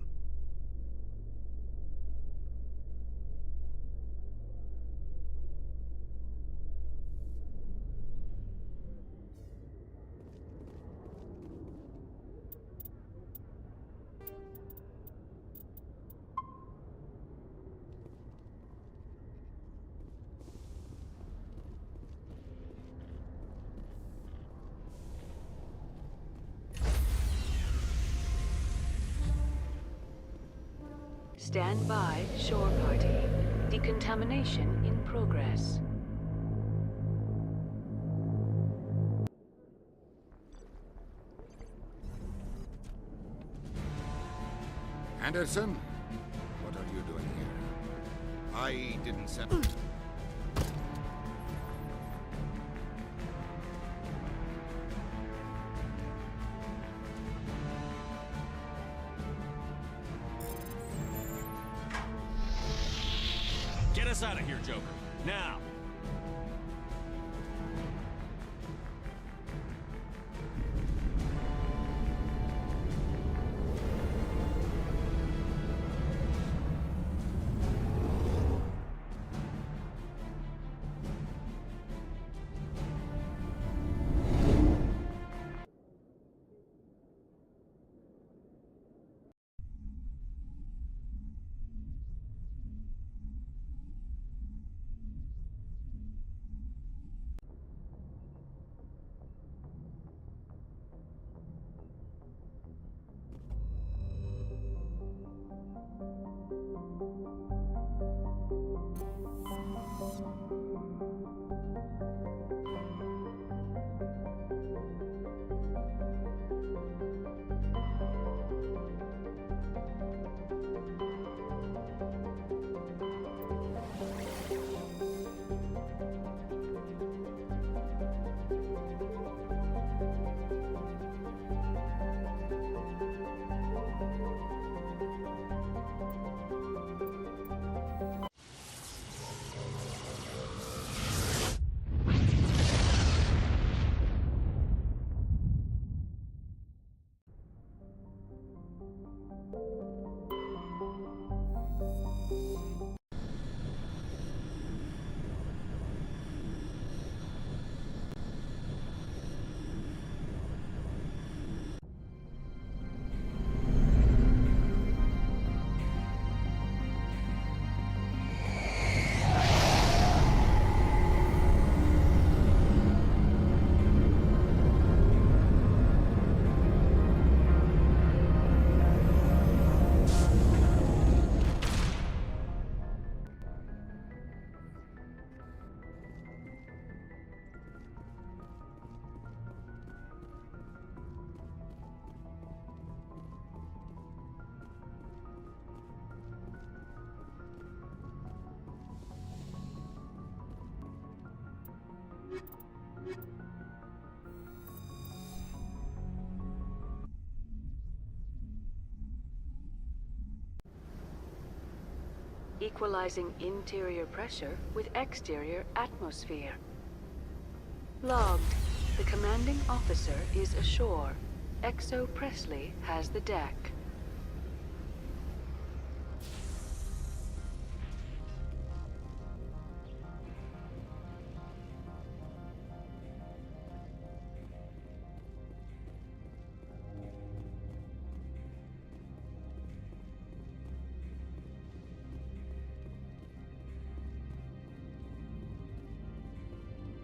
E: Stand by, shore party. Decontamination in progress.
H: Anderson? What are you doing here? I didn't send...
B: Get us out of here, Joker. Now!
E: Equalizing interior pressure with exterior atmosphere. Logged. The commanding officer is ashore. Exo Presley has the deck.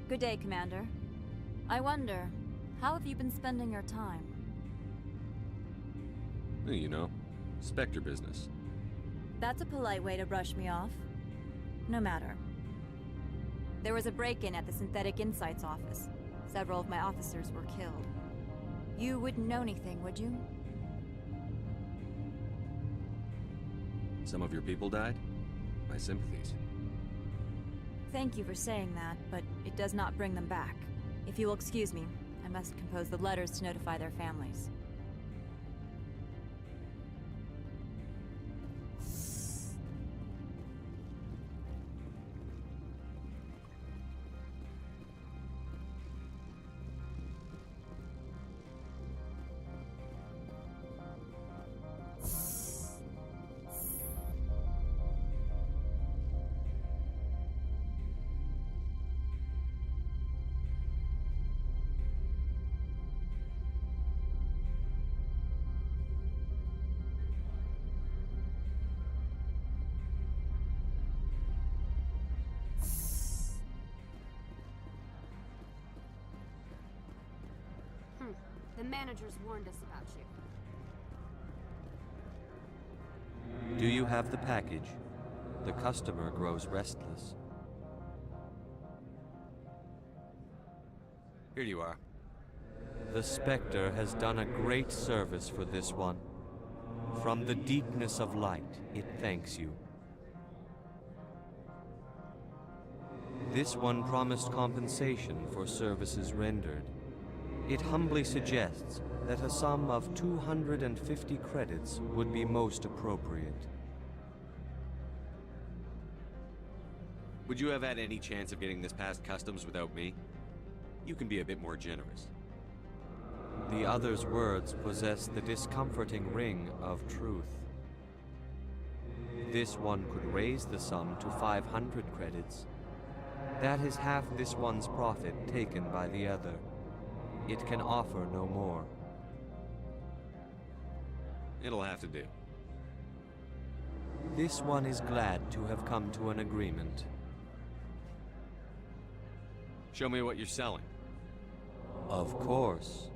U: Good day, Commander. I wonder, how have you been spending your time?
B: You know, Spectre business.
U: That's a polite way to brush me off. No matter. There was a break-in at the Synthetic Insights office. Several of my officers were killed. You wouldn't know anything, would you?
B: Some of your people died? My sympathies.
U: Thank you for saying that, but it does not bring them back. If you will excuse me, I must compose the letters to notify their families.
C: The managers warned us about you.
Z: Do you have the package? The customer grows restless.
B: Here you are.
Z: The Spectre has done a great service for this one. From the deepness of light, it thanks you. This one promised compensation for services rendered. It humbly suggests that a sum of 250 credits would be most appropriate.
B: Would you have had any chance of getting this past customs without me? You can be a bit more generous.
Z: The other's words possess the discomforting ring of truth. This one could raise the sum to 500 credits. That is half this one's profit taken by the other. It can offer no more.
B: It'll have to do.
Z: This one is glad to have come to an agreement.
B: Show me what you're selling.
Z: Of course.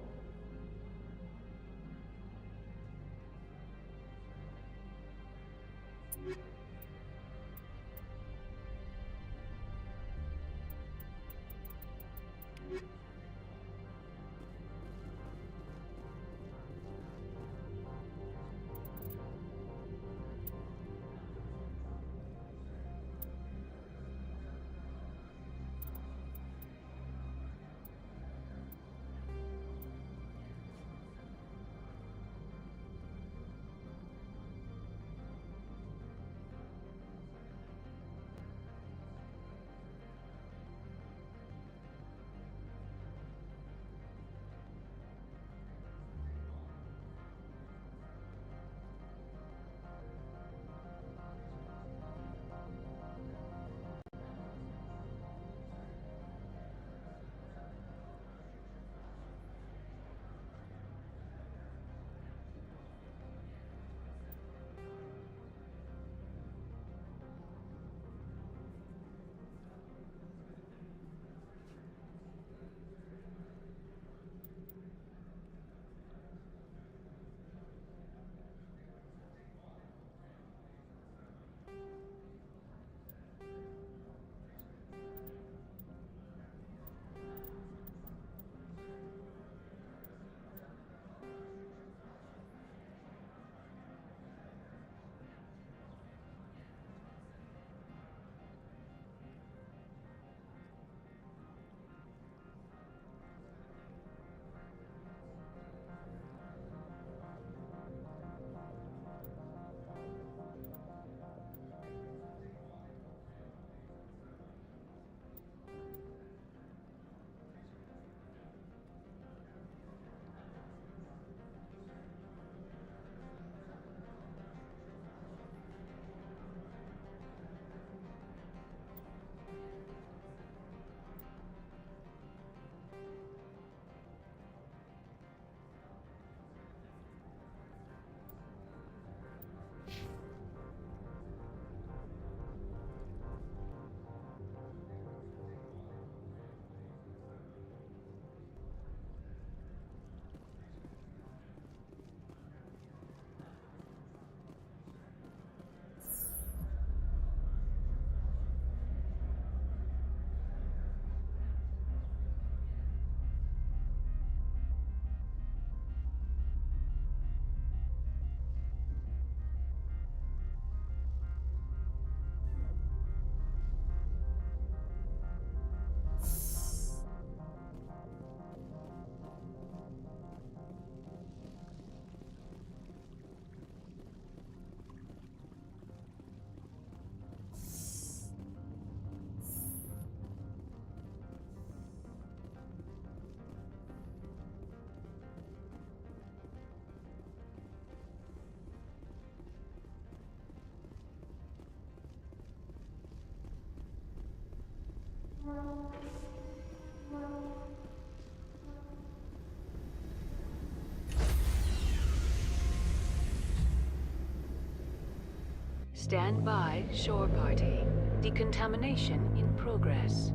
E: Stand by, shore party. Decontamination in progress.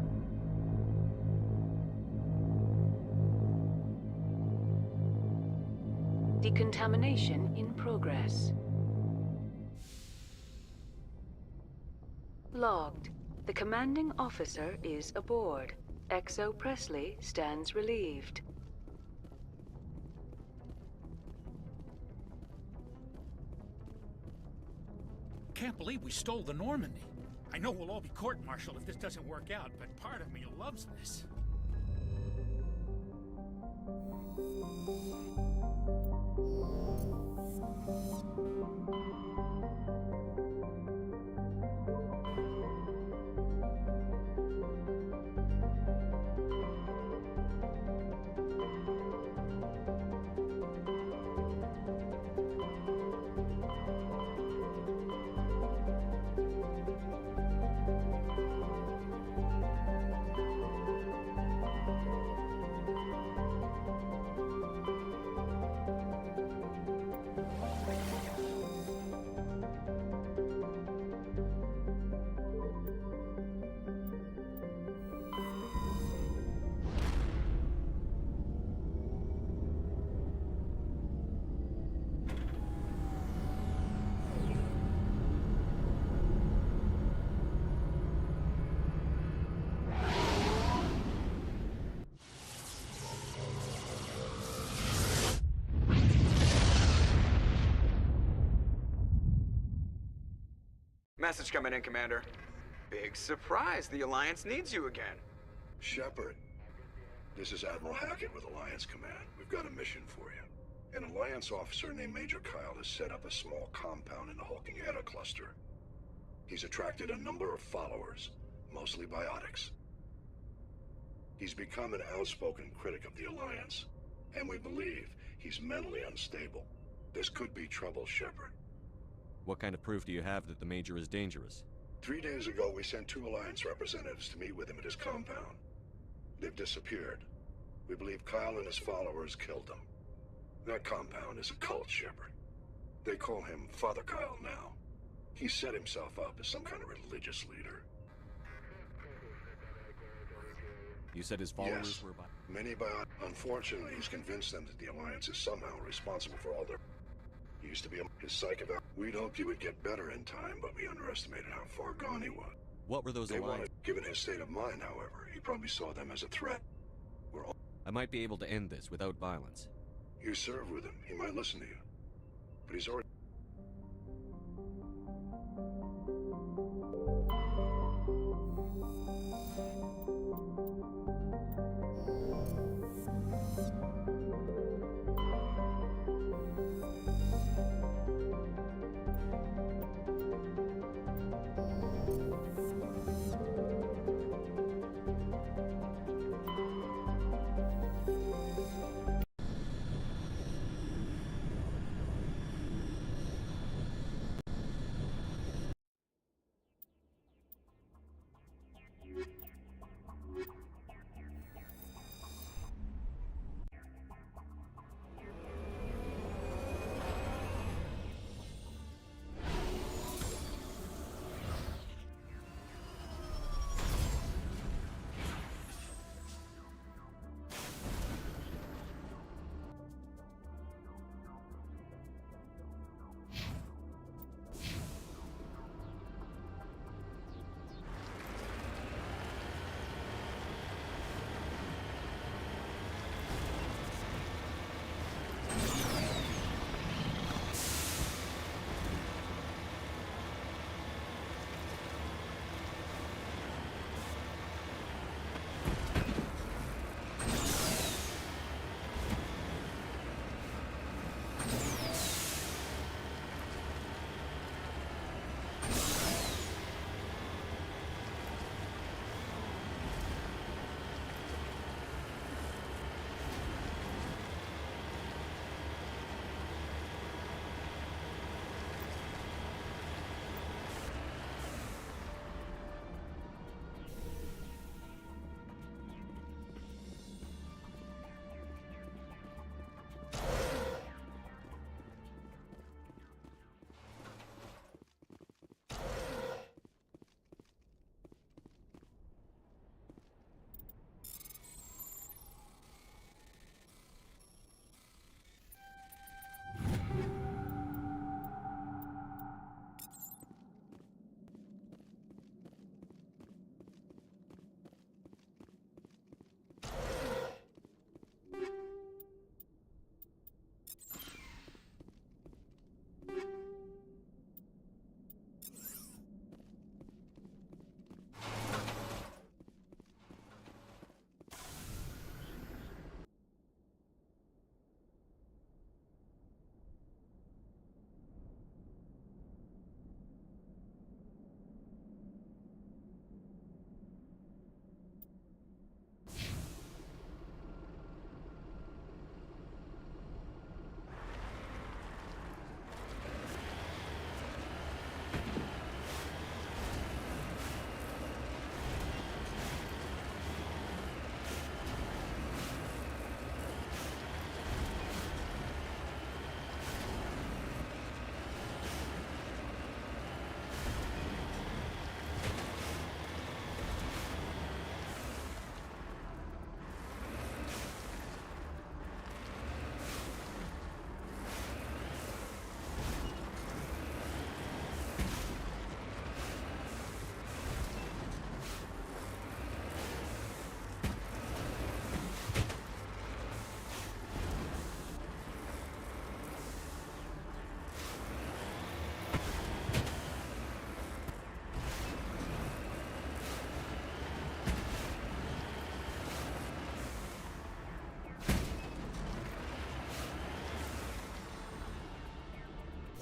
E: Decontamination in progress. Logged. The commanding officer is aboard. Exo Presley stands relieved.
K: Can't believe we stole the Normandy. I know we'll all be court-martialed if this doesn't work out, but part of me loves this.
N: Message coming in, Commander. Big surprise, the Alliance needs you again.
O: Shepard, this is Admiral Hackett with Alliance Command. We've got a mission for you. An Alliance officer named Major Kyle has set up a small compound in the Hulking Eta cluster. He's attracted a number of followers, mostly biotics. He's become an outspoken critic of the Alliance, and we believe he's mentally unstable. This could be trouble, Shepard.
B: What kind of proof do you have that the Major is dangerous?
O: 3 days ago, we sent 2 Alliance representatives to meet with him at his compound. They've disappeared. We believe Kyle and his followers killed them. That compound is a cult, Shepard. They call him Father Kyle now. He set himself up as some kind of religious leader.
B: You said his followers
O: Yes,
B: were by...
O: many biotics. Unfortunately, he's convinced them that the Alliance is somehow responsible for all their... He used to be his psych eval. We'd hoped he would get better in time, but we underestimated how far gone he was.
B: What were those
O: They
B: Alliance...
O: wanted, given his state of mind, however, he probably saw them as a threat. We're all...
B: I might be able to end this without violence.
O: You serve with him. He might listen to you. But he's already...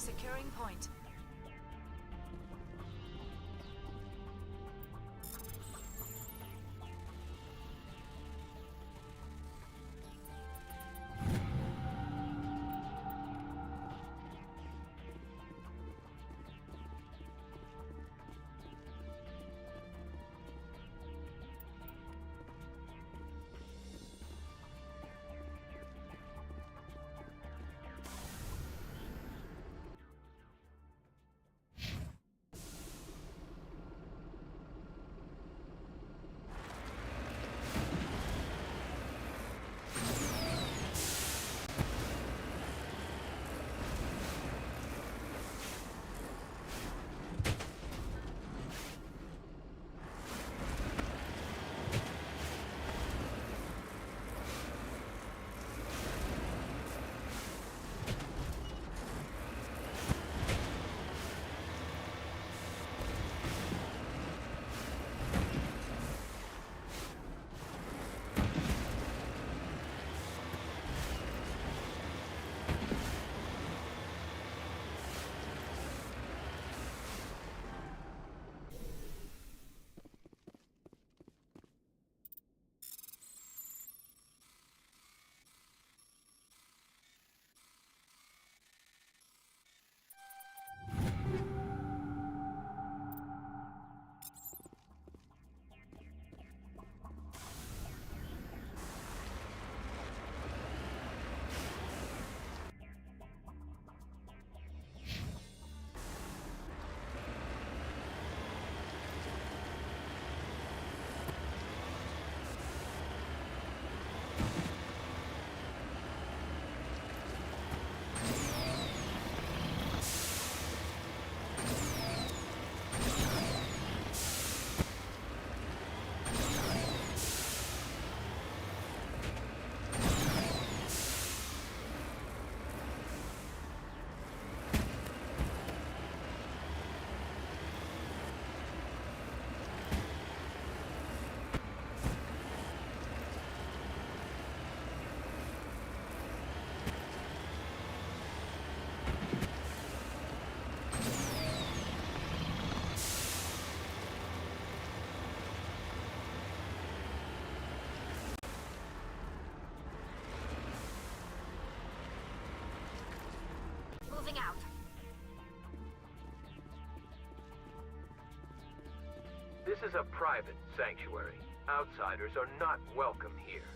U: Securing point.
J: Moving out.
A: This is a private sanctuary. Outsiders are not welcome here.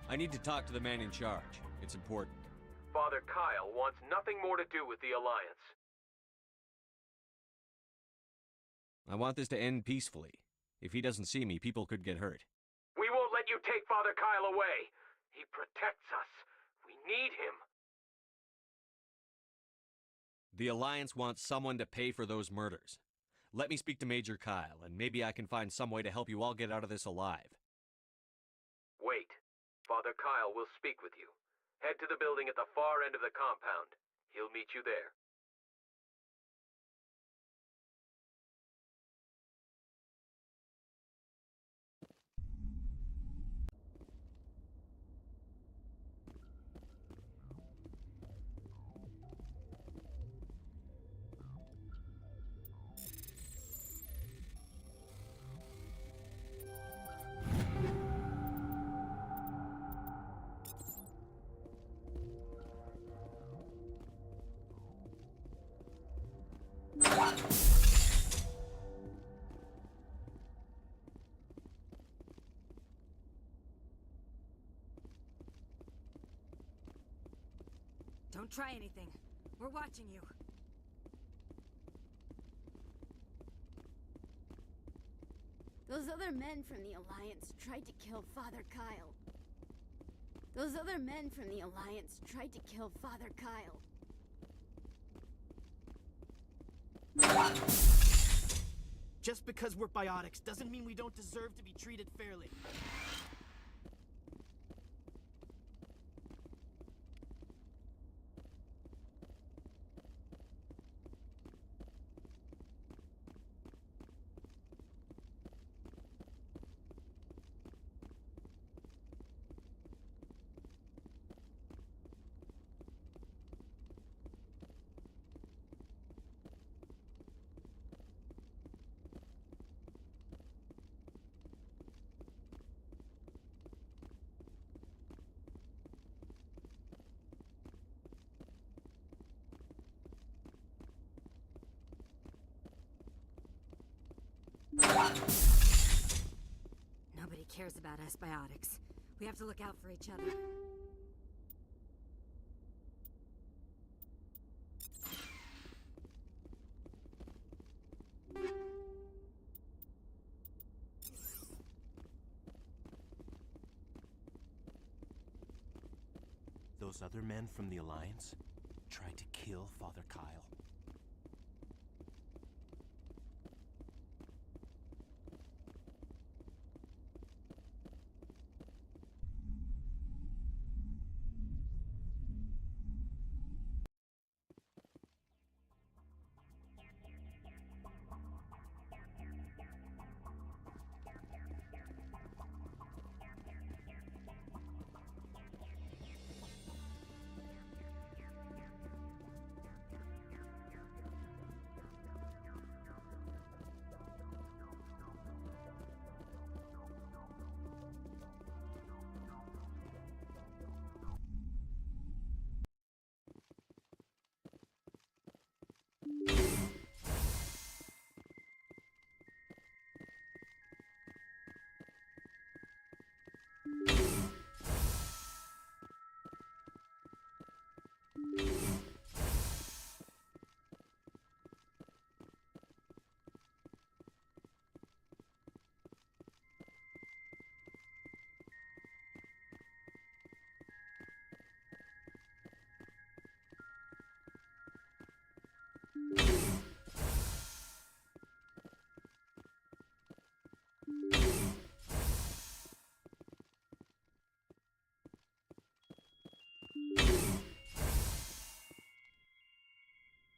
B: I need to talk to the man in charge. It's important.
A: Father Kyle wants nothing more to do with the Alliance.
B: I want this to end peacefully. If he doesn't see me, people could get hurt.
A: We won't let you take Father Kyle away. He protects us. We need him.
B: The Alliance wants someone to pay for those murders. Let me speak to Major Kyle, and maybe I can find some way to help you all get out of this alive.
A: Wait. Father Kyle will speak with you. Head to the building at the far end of the compound. He'll meet you there.
U: Don't try anything. We're watching you.
C: Those other men from the Alliance tried to kill Father Kyle. Those other men from the Alliance tried to kill Father Kyle.
P: Just because we're biotics doesn't mean we don't deserve to be treated fairly.
I: Nobody cares about us biotics. We have to look out for each other.
M: Those other men from the Alliance tried to kill Father Kyle.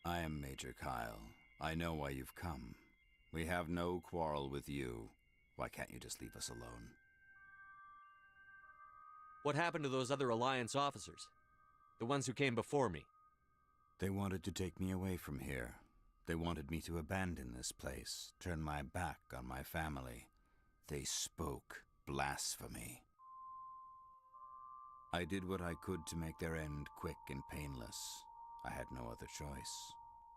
S: I am Major Kyle. I know why you've come. We have no quarrel with you. Why can't you just leave us alone?
B: What happened to those other Alliance officers? The ones who came before me?
S: They wanted to take me away from here. They wanted me to abandon this place, turn my back on my family. They spoke blasphemy. I did what I could to make their end quick and painless. I had no other choice.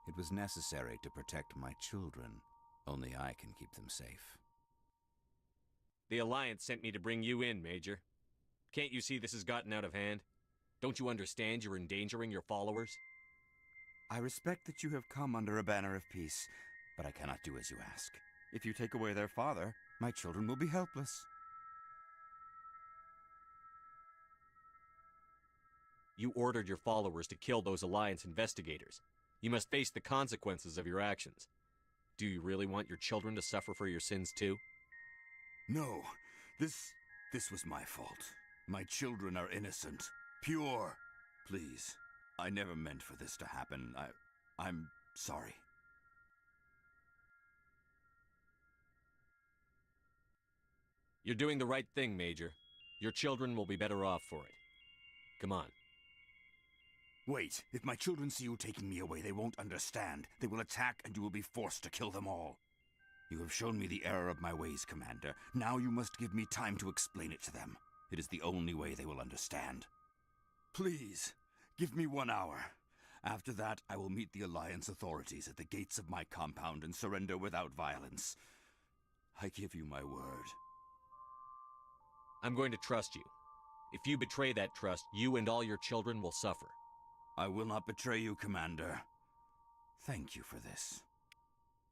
S: It was necessary to protect my children. Only I can keep them safe.
B: The Alliance sent me to bring you in, Major. Can't you see this has gotten out of hand? Don't you understand you're endangering your followers?
S: I respect that you have come under a banner of peace, but I cannot do as you ask. If you take away their father, my children will be helpless.
B: You ordered your followers to kill those Alliance investigators. You must face the consequences of your actions. Do you really want your children to suffer for your sins too?
S: No, this was my fault. My children are innocent, pure. Please, I never meant for this to happen. I'm sorry.
B: You're doing the right thing, Major. Your children will be better off for it. Come on.
S: Wait, if my children see you taking me away, they won't understand. They will attack and you will be forced to kill them all. You have shown me the error of my ways, Commander. Now you must give me time to explain it to them. It is the only way they will understand. Please, give me 1 hour. After that, I will meet the Alliance authorities at the gates of my compound and surrender without violence. I give you my word.
B: I'm going to trust you. If you betray that trust, you and all your children will suffer.
S: I will not betray you, Commander. Thank you for this.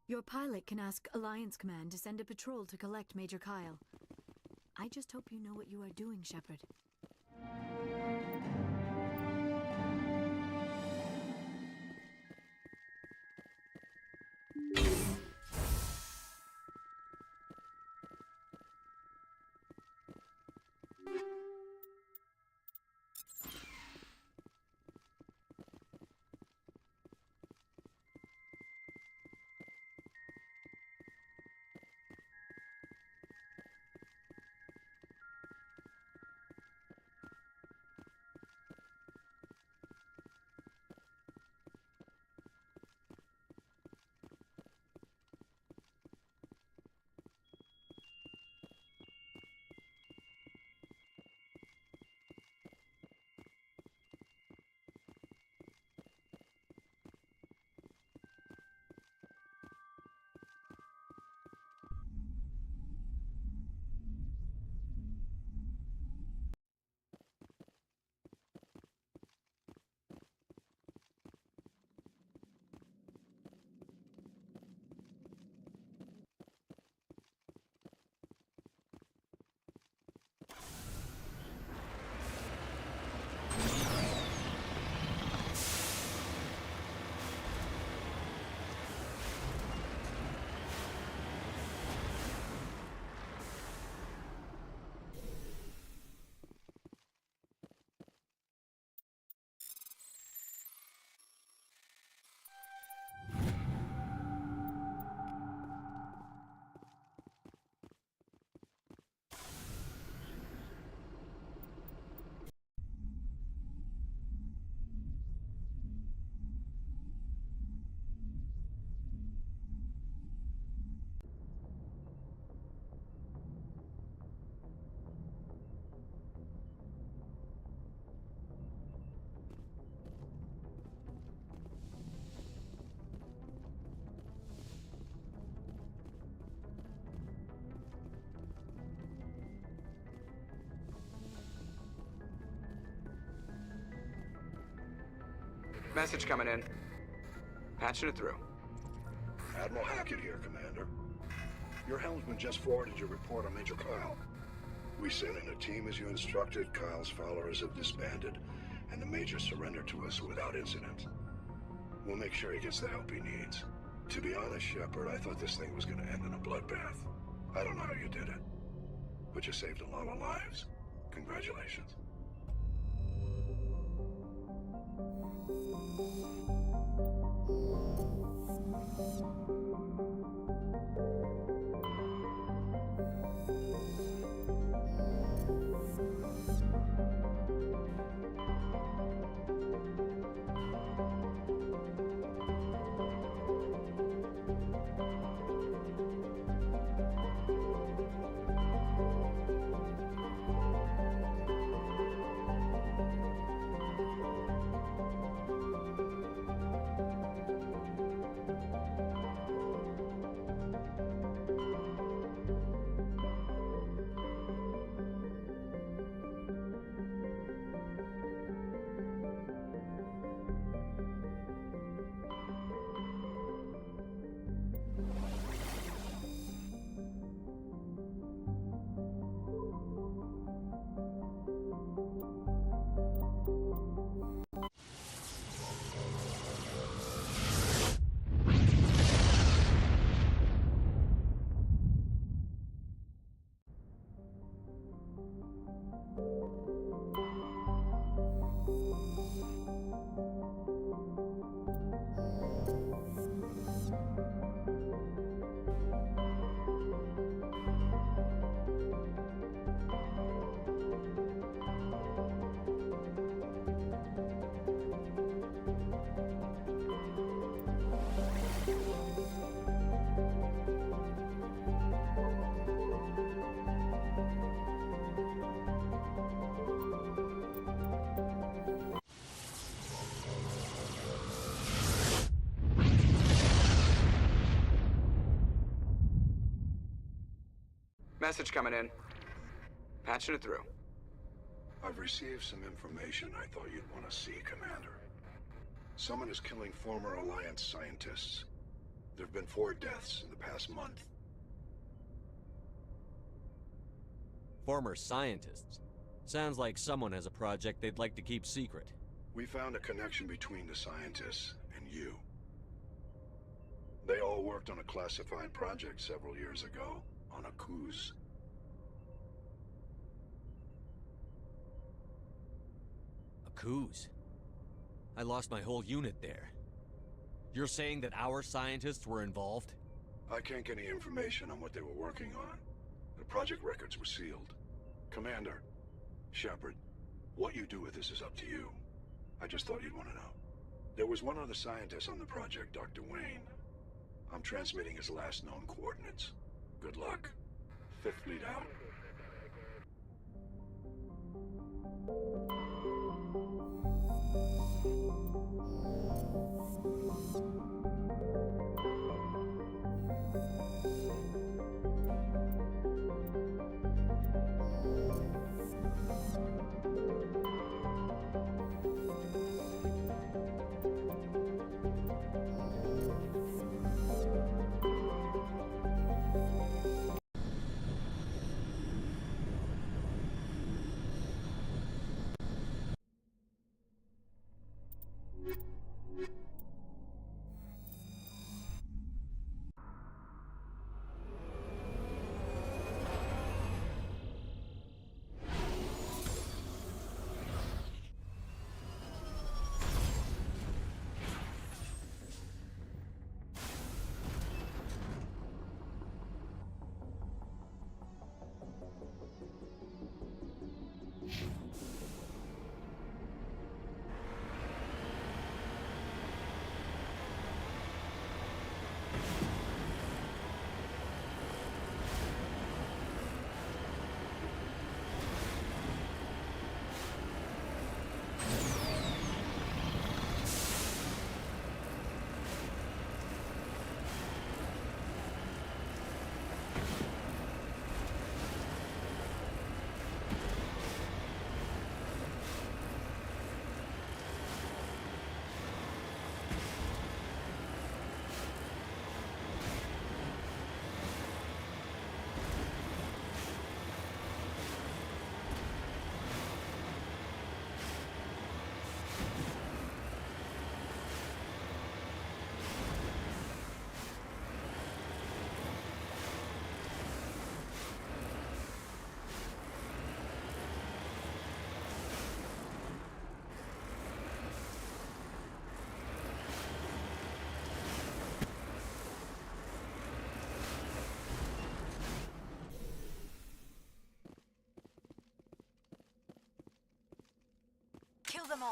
D: Your pilot can ask Alliance Command to send a patrol to collect Major Kyle. I just hope you know what you are doing, Shepard.
N: Message coming in. Patching it through.
O: Admiral Hackett here, Commander. Your helmsman just forwarded your report on Major Kyle. We sent in a team as you instructed. Kyle's followers have disbanded, and the Major surrendered to us without incident. We'll make sure he gets the help he needs. To be honest, Shepard, I thought this thing was gonna end in a bloodbath. I don't know how you did it, but you saved a lot of lives. Congratulations.
N: Message coming in. Patching it through.
O: I've received some information I thought you'd want to see, Commander. Someone is killing former Alliance scientists. There have been 4 deaths in the past month.
B: Former scientists? Sounds like someone has a project they'd like to keep secret.
O: We found a connection between the scientists and you. They all worked on a classified project several years ago, on Akuz.
B: Akuz? I lost my whole unit there. You're saying that our scientists were involved?
O: I can't get any information on what they were working on. The project records were sealed. Commander, Shepard, what you do with this is up to you. I just thought you'd want to know. There was one other scientist on the project, Dr. Wayne. I'm transmitting his last known coordinates. Good luck. 5th Fleet out.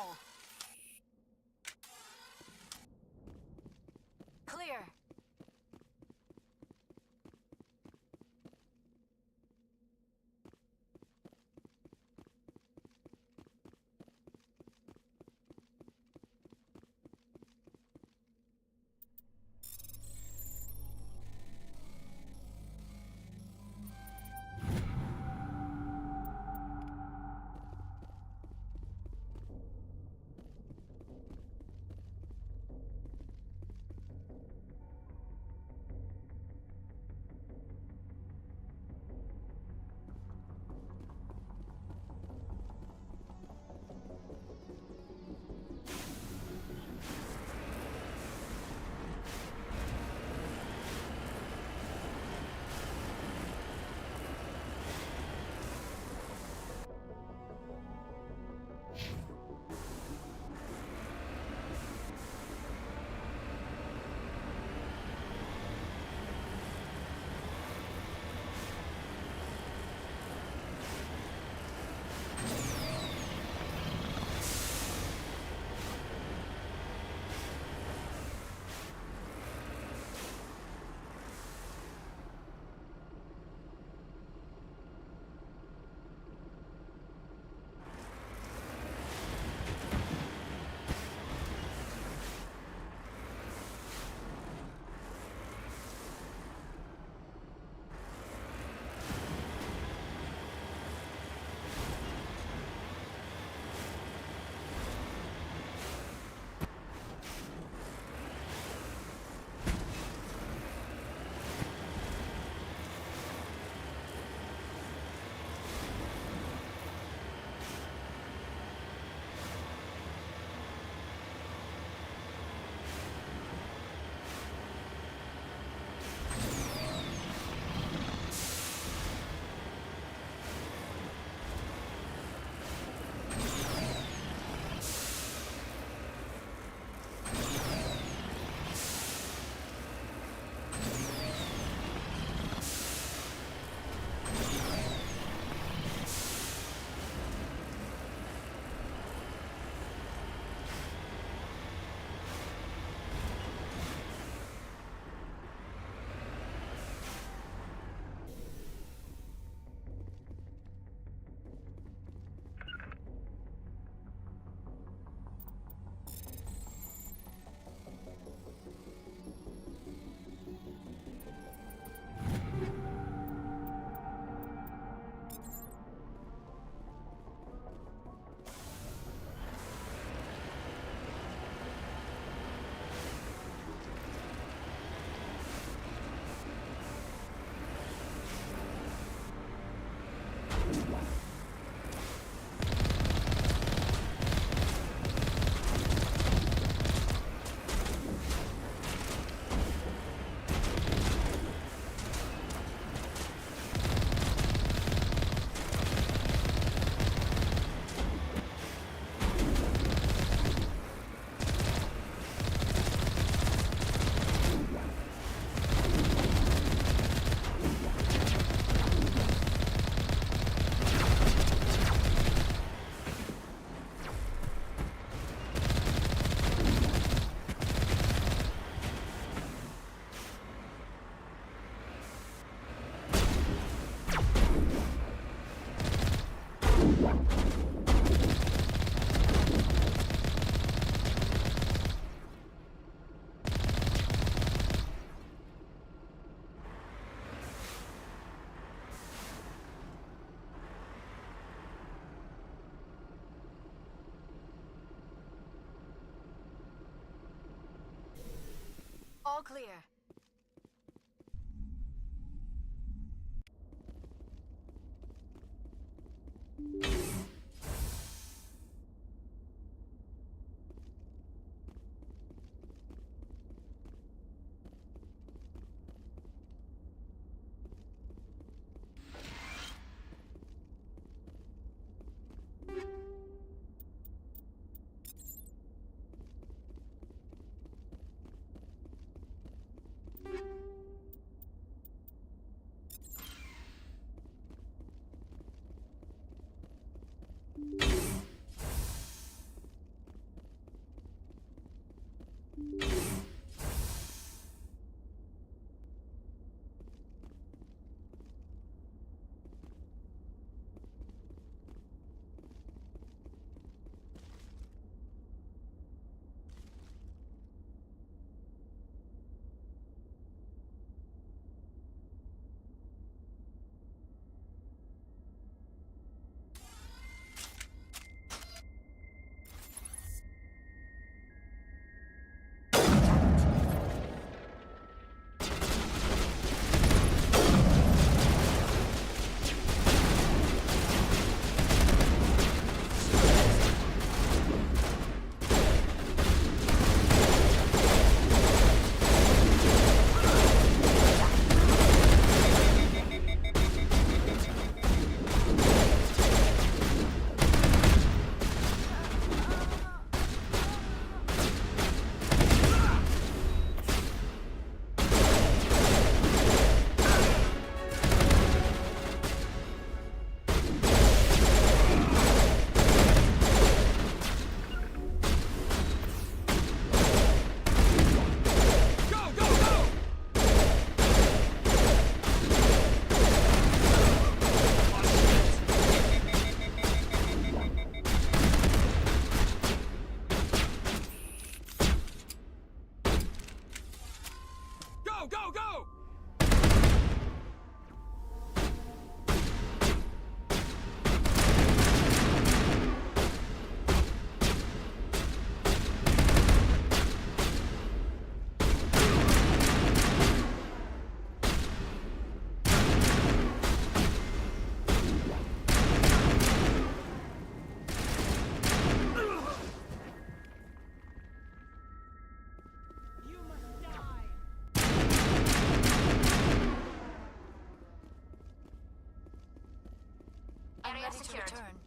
I: all. Clear. All clear.
D: ready to return.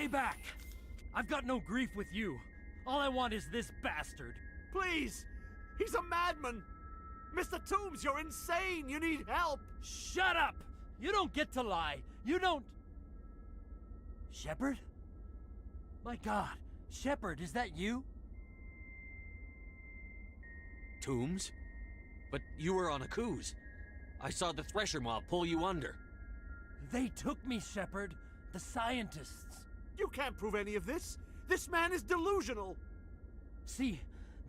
F: Stay back! I've got no grief with you. All I want is this bastard.
R: Please! He's a madman! Mr. Toombs, you're insane! You need help!
F: Shut up! You don't get to lie. You don't... Shepard? My God, Shepard, is that you?
B: Toombs? But you were on Akuze. I saw the Thresher mob pull you under.
F: They took me, Shepard. The scientists.
R: You can't prove any of this. This man is delusional.
F: See,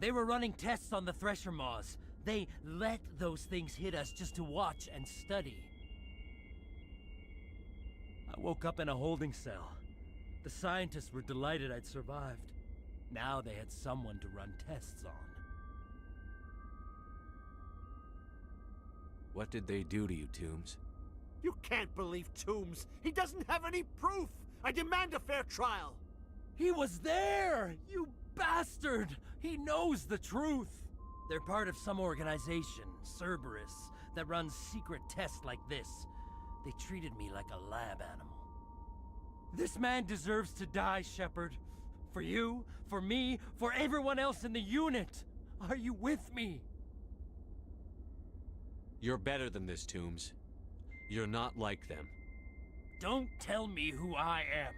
F: they were running tests on the Thresher Maws. They let those things hit us just to watch and study. I woke up in a holding cell. The scientists were delighted I'd survived. Now they had someone to run tests on.
B: What did they do to you, Toombs?
R: You can't believe Toombs. He doesn't have any proof. I demand a fair trial.
F: He was there! You bastard! He knows the truth! They're part of some organization, Cerberus, that runs secret tests like this. They treated me like a lab animal. This man deserves to die, Shepard. For you, for me, for everyone else in the unit. Are you with me?
B: You're better than this, Toombs. You're not like them.
F: Don't tell me who I am.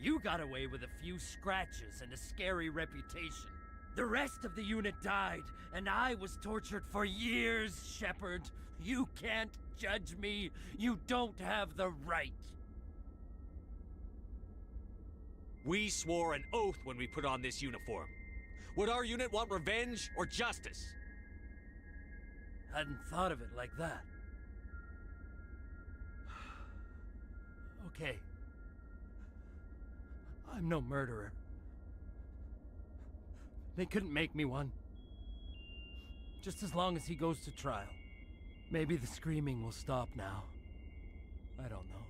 F: You got away with a few scratches and a scary reputation. The rest of the unit died, and I was tortured for years, Shepard. You can't judge me. You don't have the right.
B: We swore an oath when we put on this uniform. Would our unit want revenge or justice?
F: Hadn't thought of it like that. Okay. I'm no murderer. They couldn't make me one. Just as long as he goes to trial. Maybe the screaming will stop now. I don't know.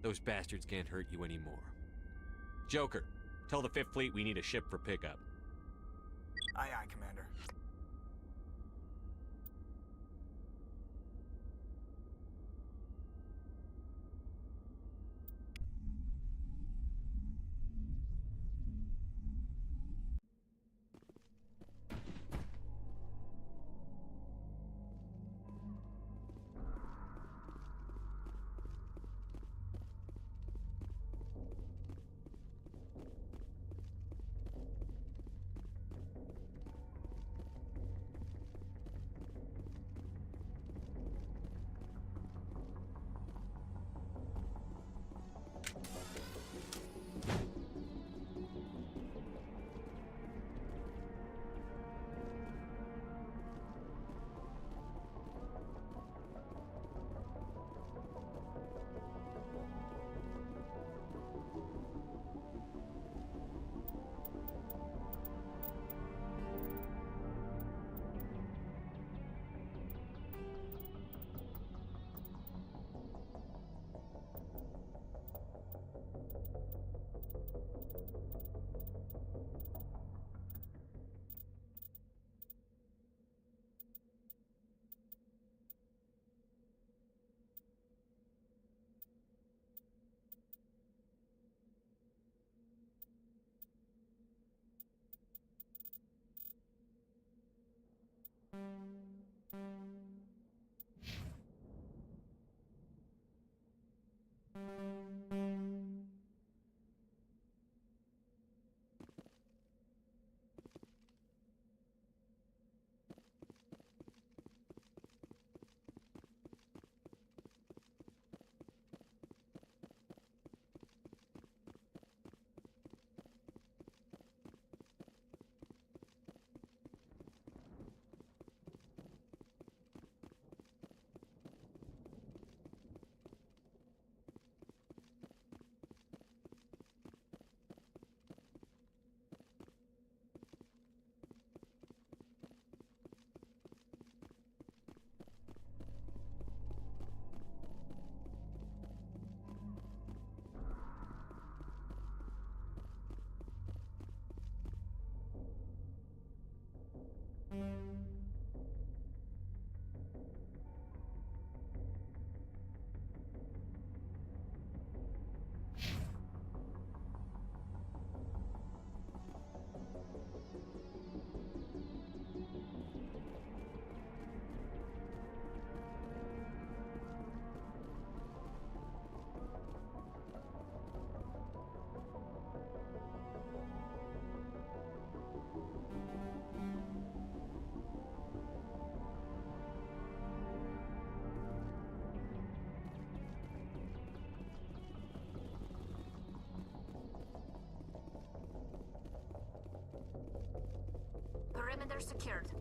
B: Those bastards can't hurt you anymore. Joker, tell the 5th Fleet we need a ship for pickup.
P: Aye, aye, Commander.
J: Elevator secured.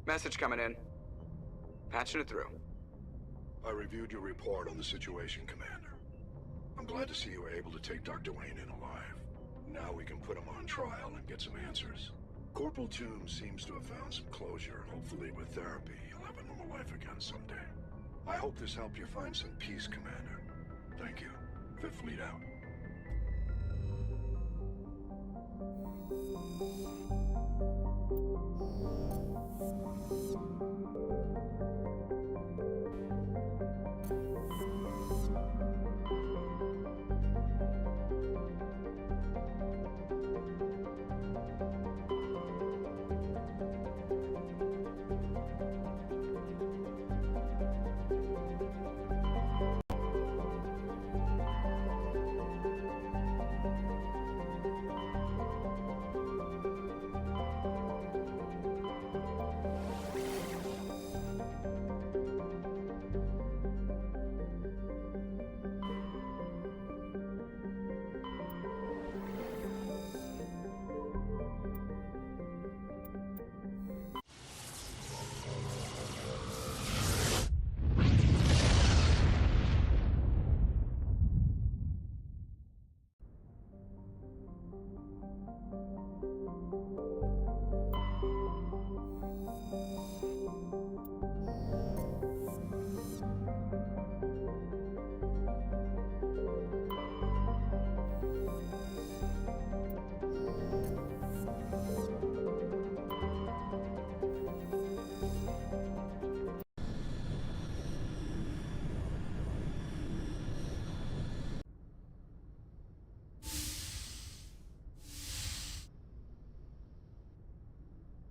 N: Message coming in. Patching it through.
O: I reviewed your report on the situation, Commander. I'm glad to see you were able to take Dr. Wayne in alive. Now we can put him on trial and get some answers. Corporal Toombs seems to have found some closure, and hopefully with therapy, he'll have a normal life again someday. I hope this helped you find some peace, Commander. Thank you. Fifth Fleet out.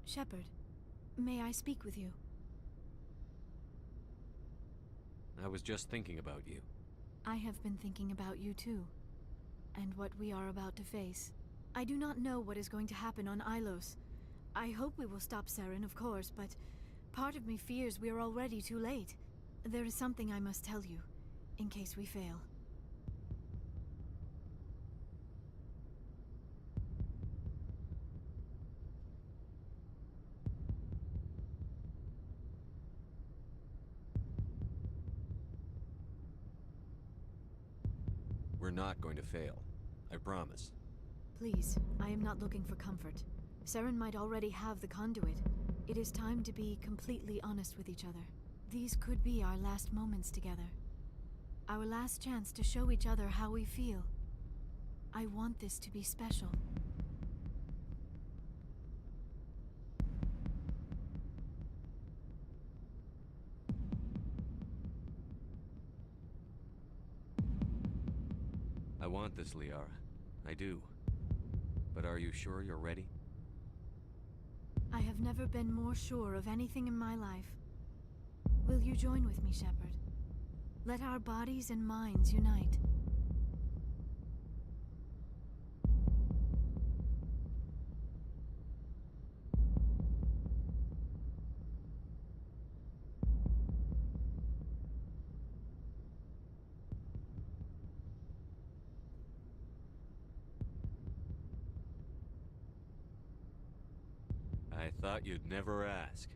D: Shepard, may I speak with you?
B: I was just thinking about you.
D: I have been thinking about you too, and what we are about to face. I do not know what is going to happen on Ilos. I hope we will stop Saren, of course, but part of me fears we are already too late. There is something I must tell you, in case we fail.
B: We're not going to fail. I promise.
D: Please, I am not looking for comfort. Saren might already have the conduit. It is time to be completely honest with each other. These could be our last moments together. Our last chance to show each other how we feel. I want this to be special.
B: I want this, Liara. I do. But are you sure you're ready?
D: I have never been more sure of anything in my life. Will you join with me, Shepard? Let our bodies and minds unite.
B: I thought you'd never ask.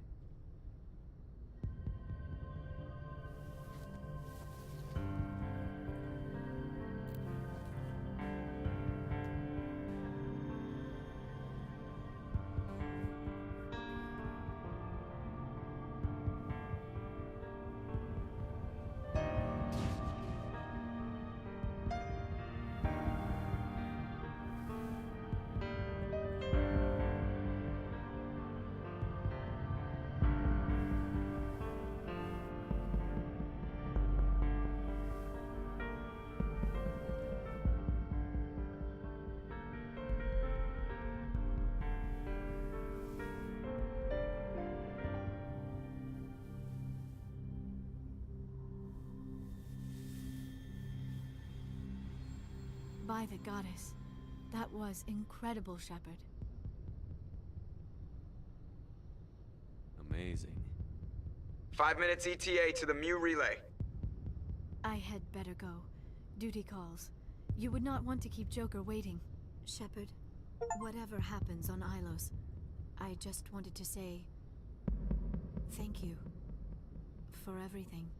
D: By the goddess. That was incredible, Shepard.
B: Amazing.
N: 5 minutes ETA to the Mu relay.
D: I had better go. Duty calls. You would not want to keep Joker waiting. Shepard, whatever happens on Ilos, I just wanted to say thank you for everything.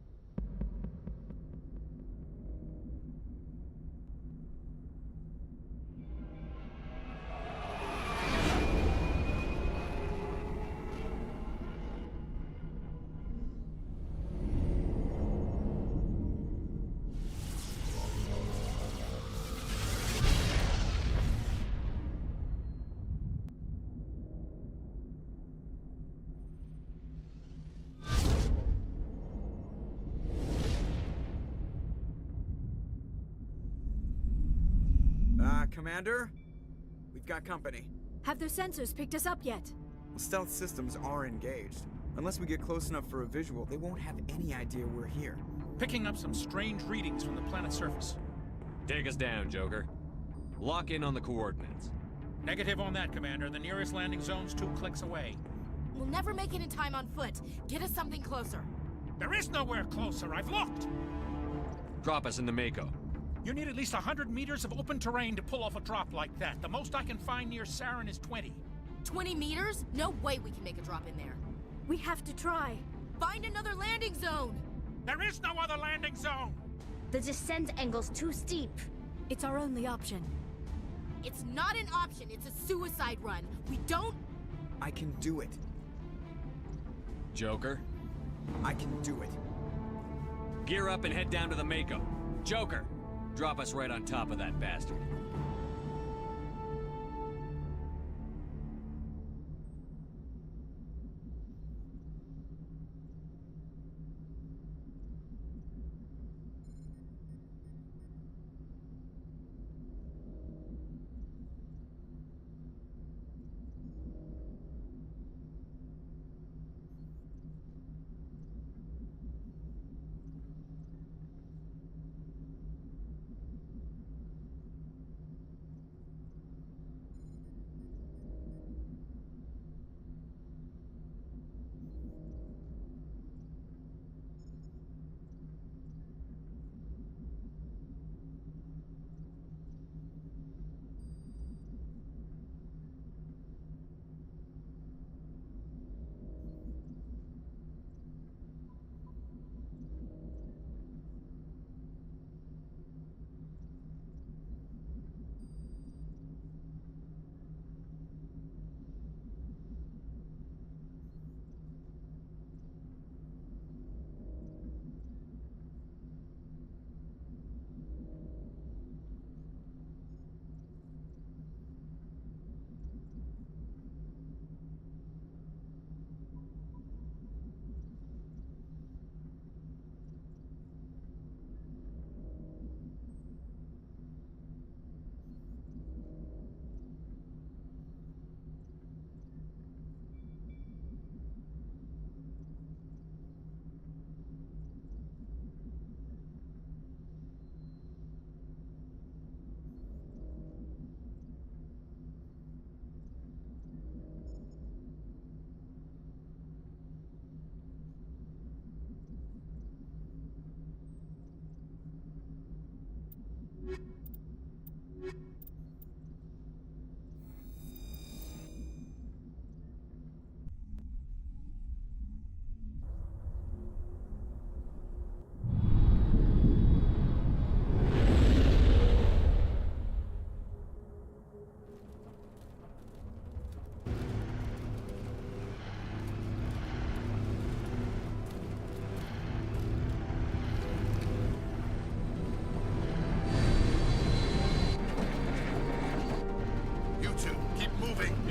N: Commander? We've got company.
D: Have their sensors picked us up yet?
N: Well, stealth systems are engaged. Unless we get close enough for a visual, they won't have any idea we're here.
K: Picking up some strange readings from the planet's surface.
B: Take us down, Joker. Lock in on the coordinates.
K: Negative on that, Commander. The nearest landing zone's 2 clicks away.
G: We'll never make it in time on foot. Get us something closer.
K: There is nowhere closer. I've looked.
B: Drop us in the Mako.
K: You need at least 100 meters of open terrain to pull off a drop like that. The most I can find near Saren is 20.
G: 20 meters? No way we can make a drop in there.
D: We have to try.
G: Find another landing zone!
K: There is no other landing zone!
J: The descent angle's too steep.
D: It's our only option.
G: It's not an option, it's a suicide run. We don't...
N: I can do it.
B: Joker?
N: I can do it.
B: Gear up and head down to the Mako. Joker! Drop us right on top of that bastard.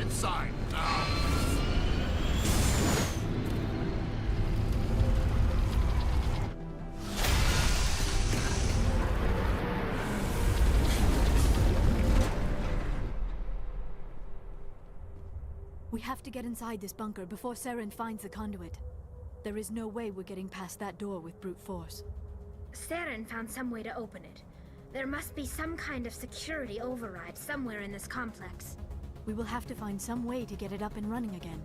O: Inside, now!
D: We have to get inside this bunker before Saren finds the conduit. There is no way we're getting past that door with brute force.
J: Saren found some way to open it. There must be some kind of security override somewhere in this complex.
D: We will have to find some way to get it up and running again.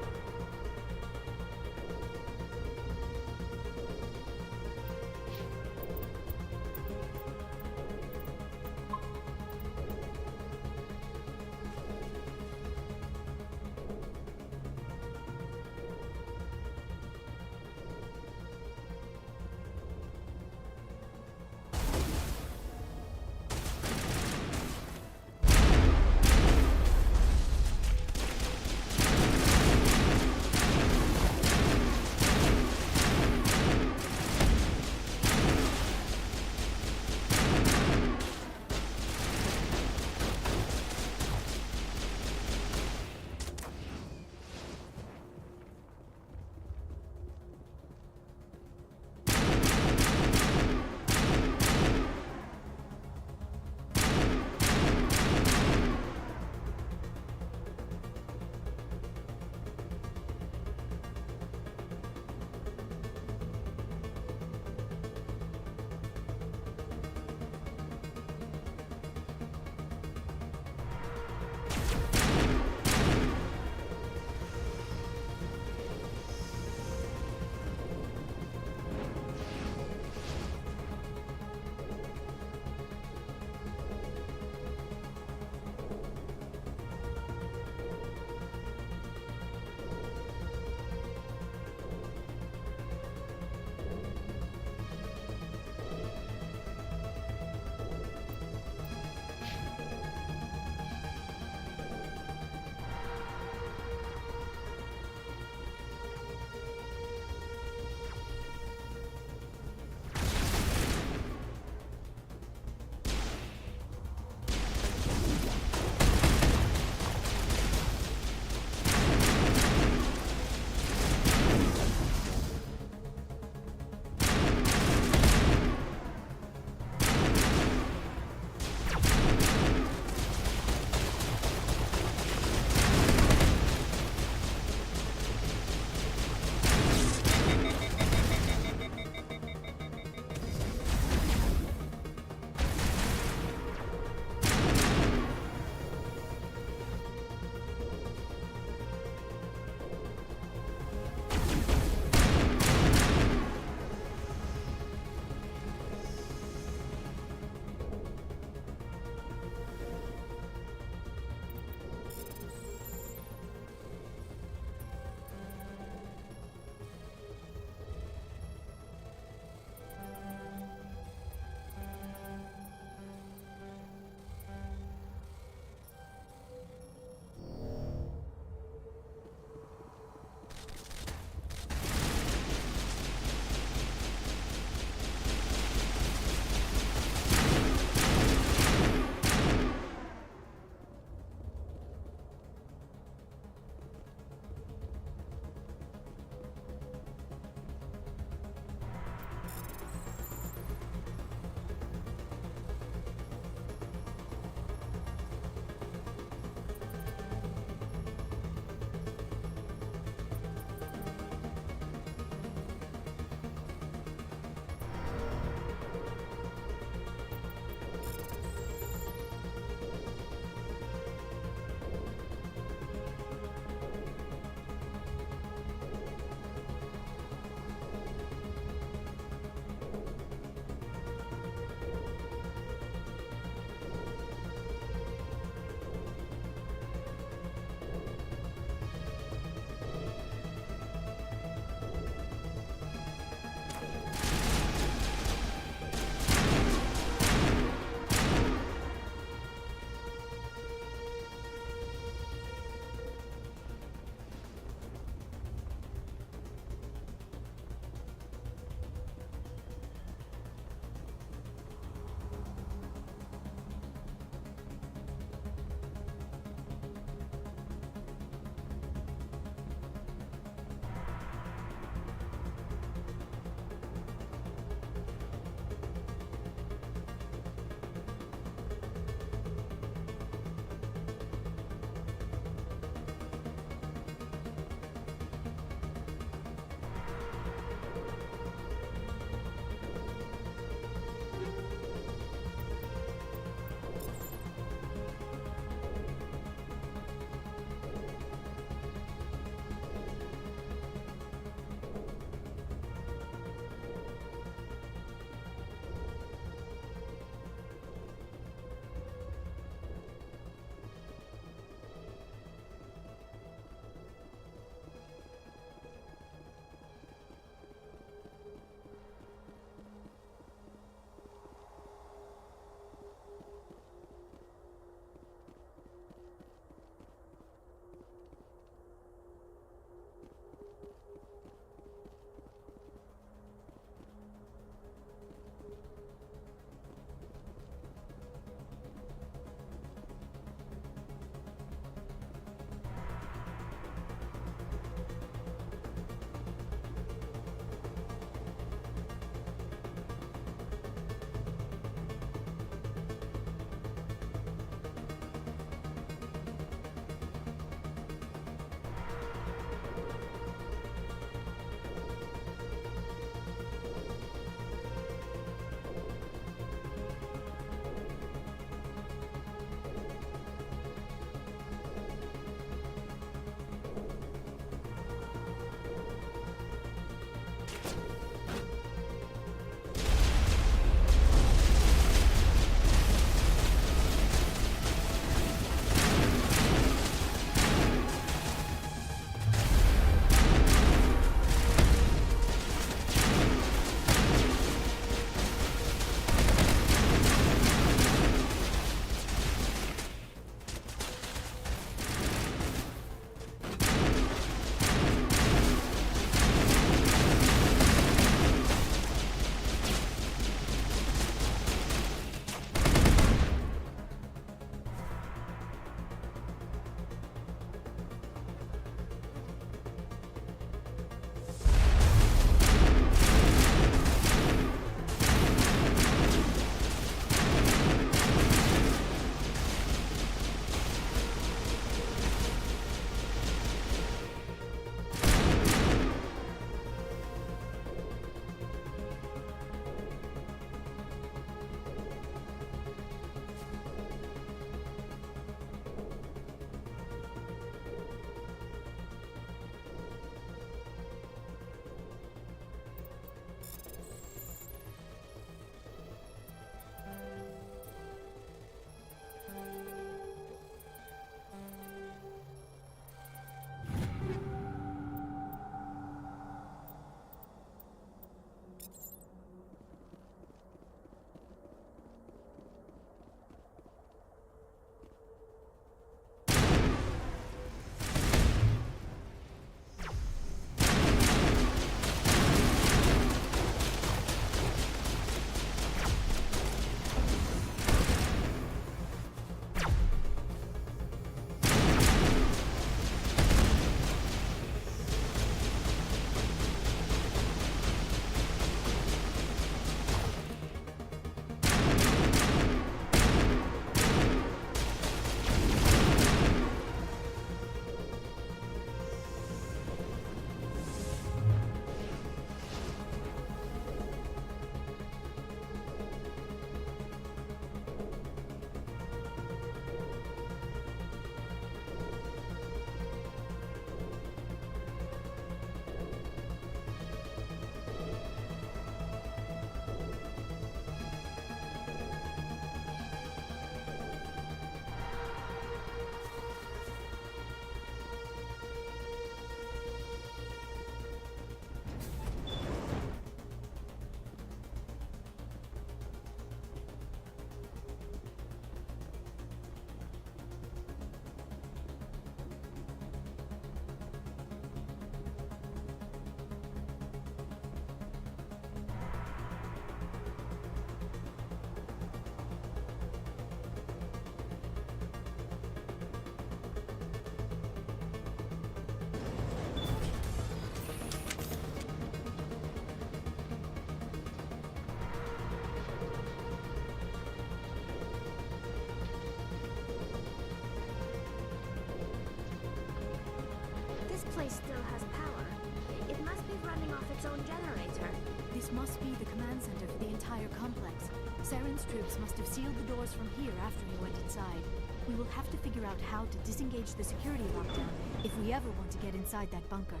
J: off its own generator.
D: This must be the command center for the entire complex. Saren's troops must have sealed the doors from here after he went inside. We will have to figure out how to disengage the security lockdown if we ever want to get inside that bunker.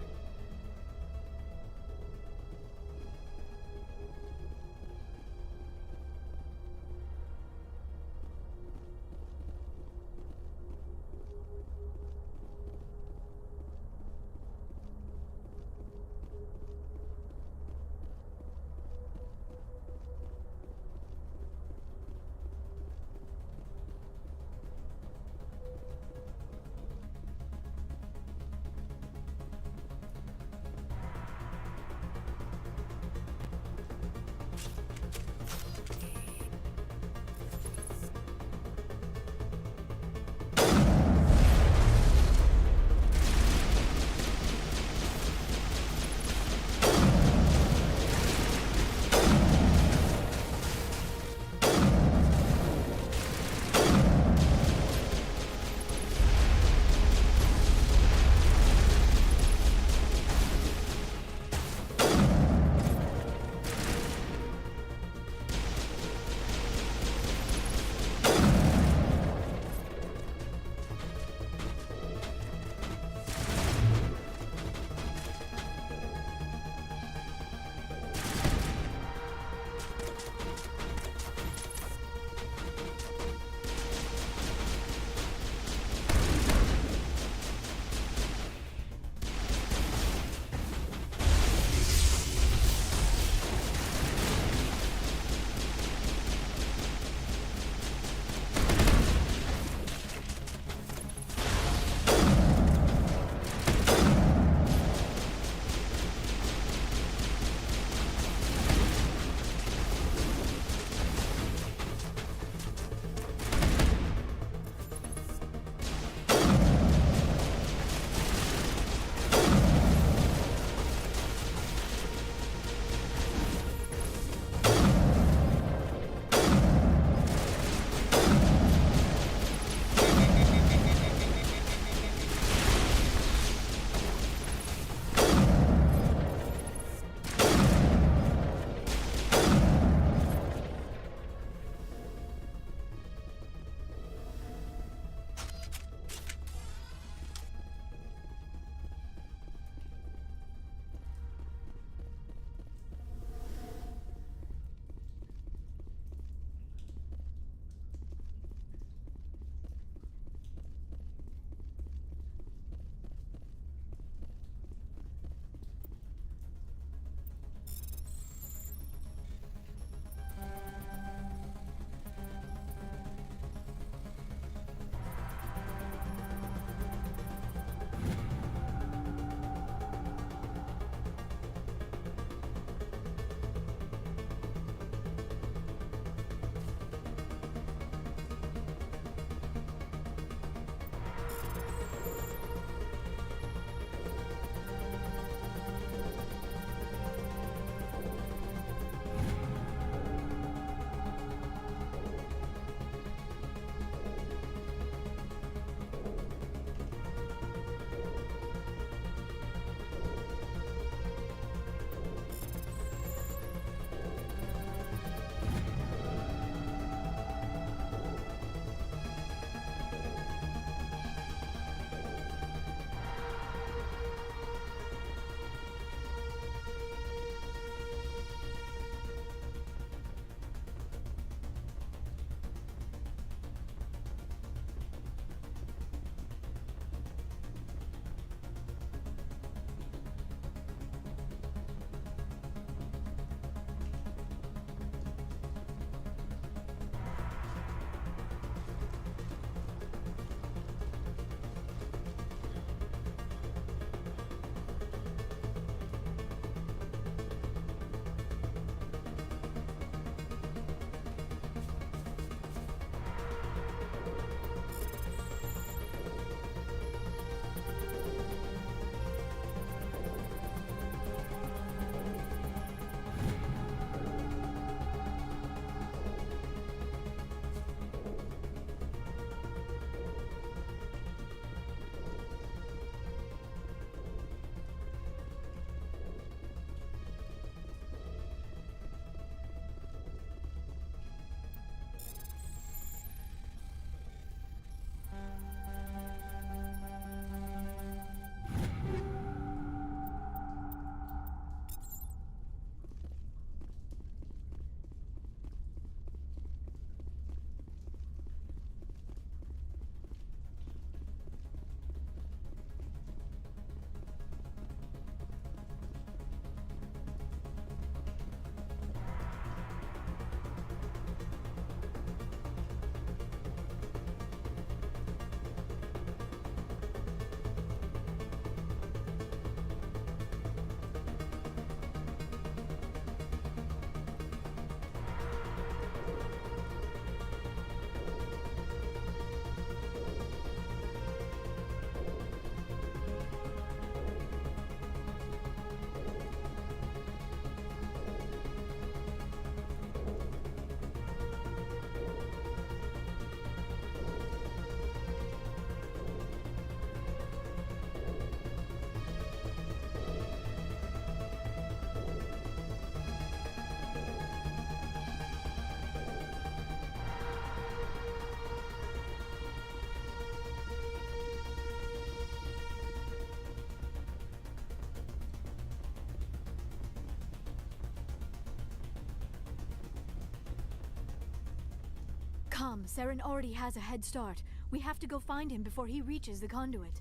D: Come, Saren already has a head start. We have to go find him before he reaches the conduit.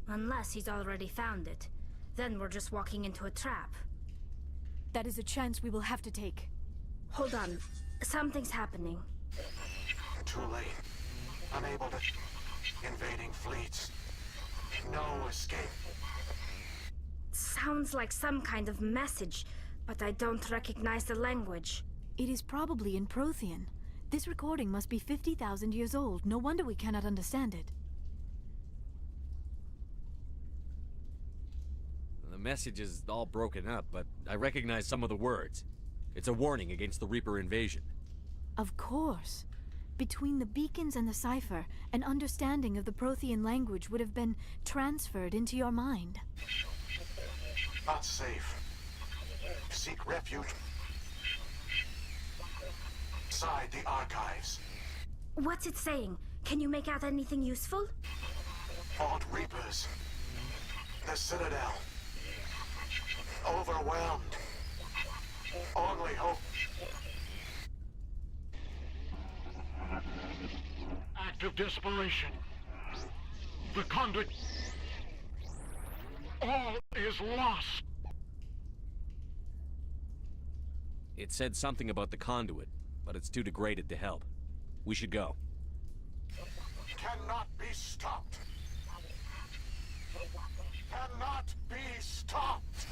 J: Unless he's already found it. Then we're just walking into a trap.
D: That is a chance we will have to take.
J: Hold on. Something's happening.
L: Too late. Unable to... Invading fleets. No escape.
J: Sounds like some kind of message, but I don't recognize the language.
D: It is probably in Prothean. This recording must be 50,000 years old. No wonder we cannot understand it.
B: The message is all broken up, but I recognize some of the words. It's a warning against the Reaper invasion.
D: Of course. Between the beacons and the cipher, an understanding of the Prothean language would have been transferred into your mind.
L: Not safe. Seek refuge inside the archives.
J: What's it saying? Can you make out anything useful?
L: Vault Reapers. The Citadel. Overwhelmed. Only hope.
T: Act of desperation. The conduit. All is lost.
B: It said something about the conduit, but it's too degraded to help. We should go.
L: Cannot be stopped. Cannot be stopped.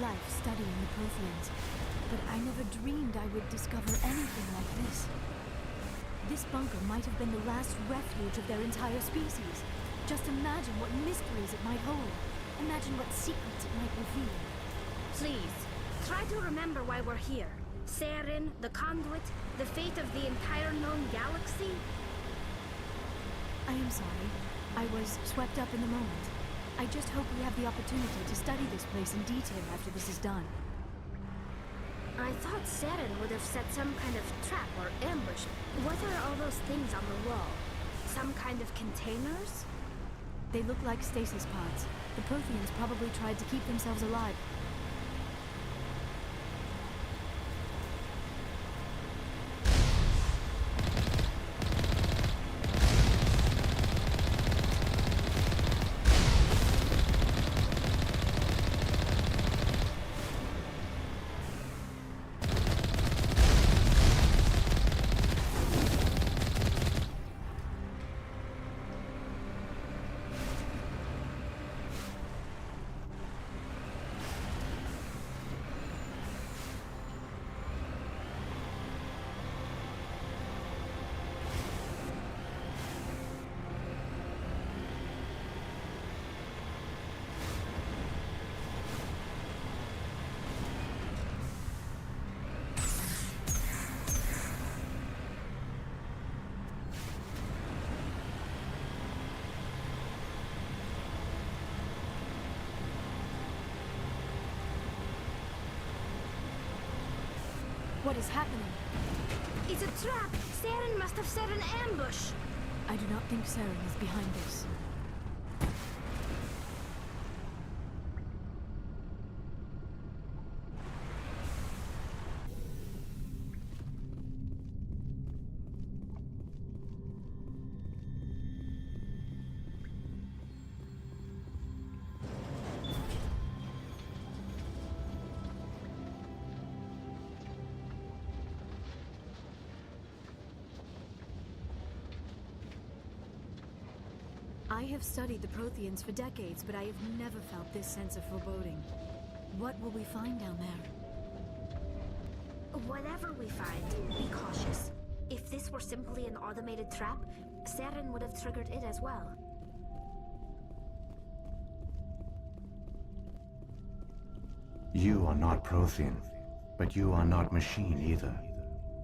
D: life studying the Protheans, but I never dreamed I would discover anything like this. This bunker might have been the last refuge of their entire species. Just imagine what mysteries it might hold. Imagine what secrets it might reveal.
J: Please, try to remember why we're here. Saren, the Conduit, the fate of the entire known galaxy.
D: I am sorry. I was swept up in the moment. I just hope we have the opportunity to study this place in detail after this is done.
J: I thought Saren would have set some kind of trap or ambush. What are all those things on the wall? Some kind of containers?
D: They look like stasis pods. The Protheans probably tried to keep themselves alive. What is happening?
J: It's a trap! Saren must have set an ambush!
D: I do not think Saren is behind this. I have studied the Protheans for decades, but I have never felt this sense of foreboding. What will we find down there?
J: Whatever we find, be cautious. If this were simply an automated trap, Saren would have triggered it as well.
H: You are not Prothean, but you are not machine either.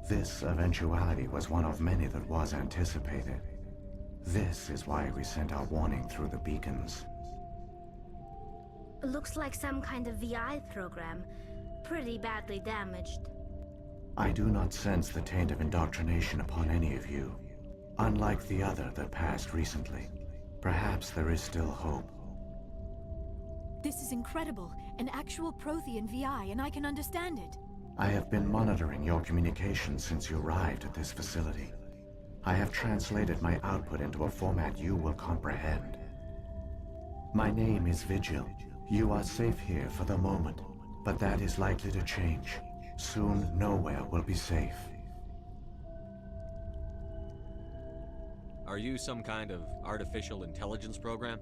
H: This eventuality was one of many that was anticipated. This is why we sent our warning through the beacons.
J: Looks like some kind of VI program. Pretty badly damaged.
H: I do not sense the taint of indoctrination upon any of you. Unlike the other that passed recently. Perhaps there is still hope.
D: This is incredible. An actual Prothean VI, and I can understand it.
H: I have been monitoring your communications since you arrived at this facility. I have translated my output into a format you will comprehend. My name is Vigil. You are safe here for the moment, but that is likely to change. Soon, nowhere will be safe.
B: Are you some kind of artificial intelligence program?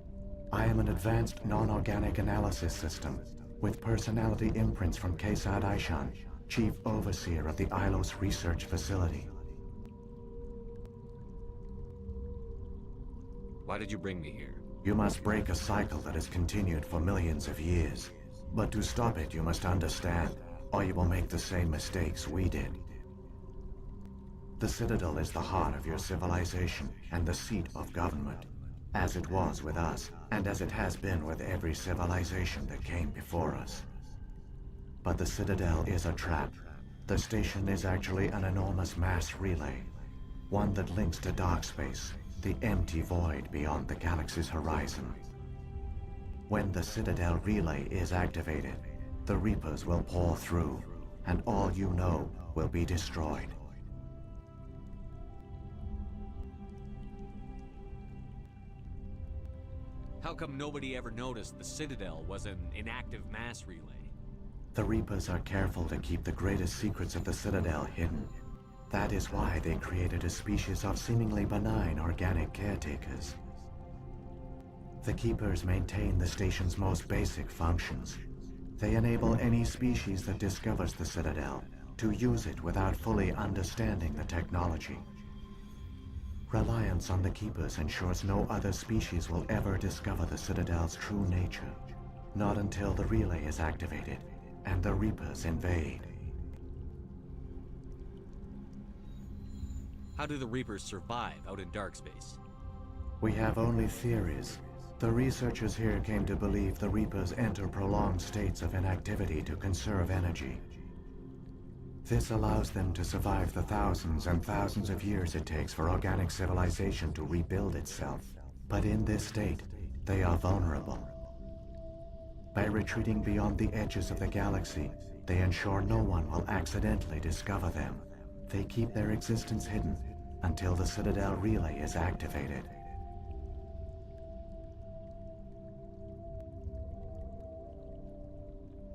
H: I am an advanced non-organic analysis system, with personality imprints from Kesad Aishan, Chief Overseer of the Ilos Research Facility.
B: Why did you bring me here?
H: You must break a cycle that has continued for millions of years. But to stop it, you must understand, or you will make the same mistakes we did. The Citadel is the heart of your civilization and the seat of government, as it was with us, and as it has been with every civilization that came before us. But the Citadel is a trap. The station is actually an enormous mass relay, one that links to dark space, the empty void beyond the galaxy's horizon. When the Citadel relay is activated, the Reapers will pour through, and all you know will be destroyed.
B: How come nobody ever noticed the Citadel was an inactive mass relay?
H: The Reapers are careful to keep the greatest secrets of the Citadel hidden. That is why they created a species of seemingly benign organic caretakers. The Keepers maintain the station's most basic functions. They enable any species that discovers the Citadel to use it without fully understanding the technology. Reliance on the Keepers ensures no other species will ever discover the Citadel's true nature. Not until the relay is activated and the Reapers invade.
B: How do the Reapers survive out in dark space?
H: We have only theories. The researchers here came to believe the Reapers enter prolonged states of inactivity to conserve energy. This allows them to survive the thousands and thousands of years it takes for organic civilization to rebuild itself. But in this state, they are vulnerable. By retreating beyond the edges of the galaxy, they ensure no one will accidentally discover them. They keep their existence hidden until the Citadel relay is activated.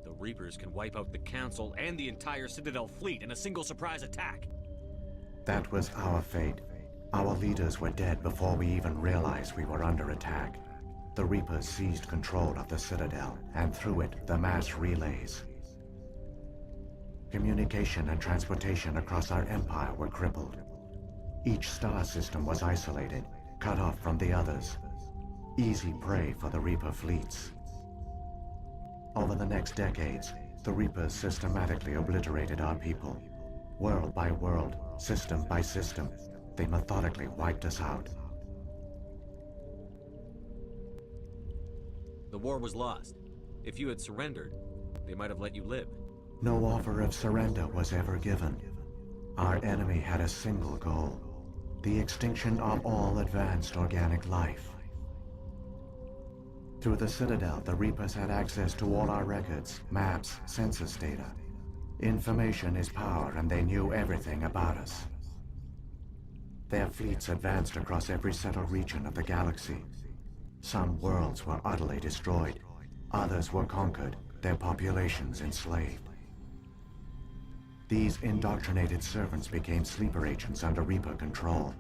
B: The Reapers can wipe out the Council and the entire Citadel fleet in a single surprise attack.
H: That was our fate. Our leaders were dead before we even realized we were under attack. The Reapers seized control of the Citadel, and through it, the mass relays. Communication and transportation across our empire were crippled. Each star system was isolated, cut off from the others. Easy prey for the Reaper fleets. Over the next decades, the Reapers systematically obliterated our people. World by world, system by system, they methodically wiped us out.
B: The war was lost. If you had surrendered, they might have let you live.
H: No offer of surrender was ever given. Our enemy had a single goal: the extinction of all advanced organic life. Through the Citadel, the Reapers had access to all our records, maps, census data. Information is power, and they knew everything about us. Their fleets advanced across every settled region of the galaxy. Some worlds were utterly destroyed. Others were conquered, their populations enslaved. These indoctrinated servants became sleeper agents under Reaper control.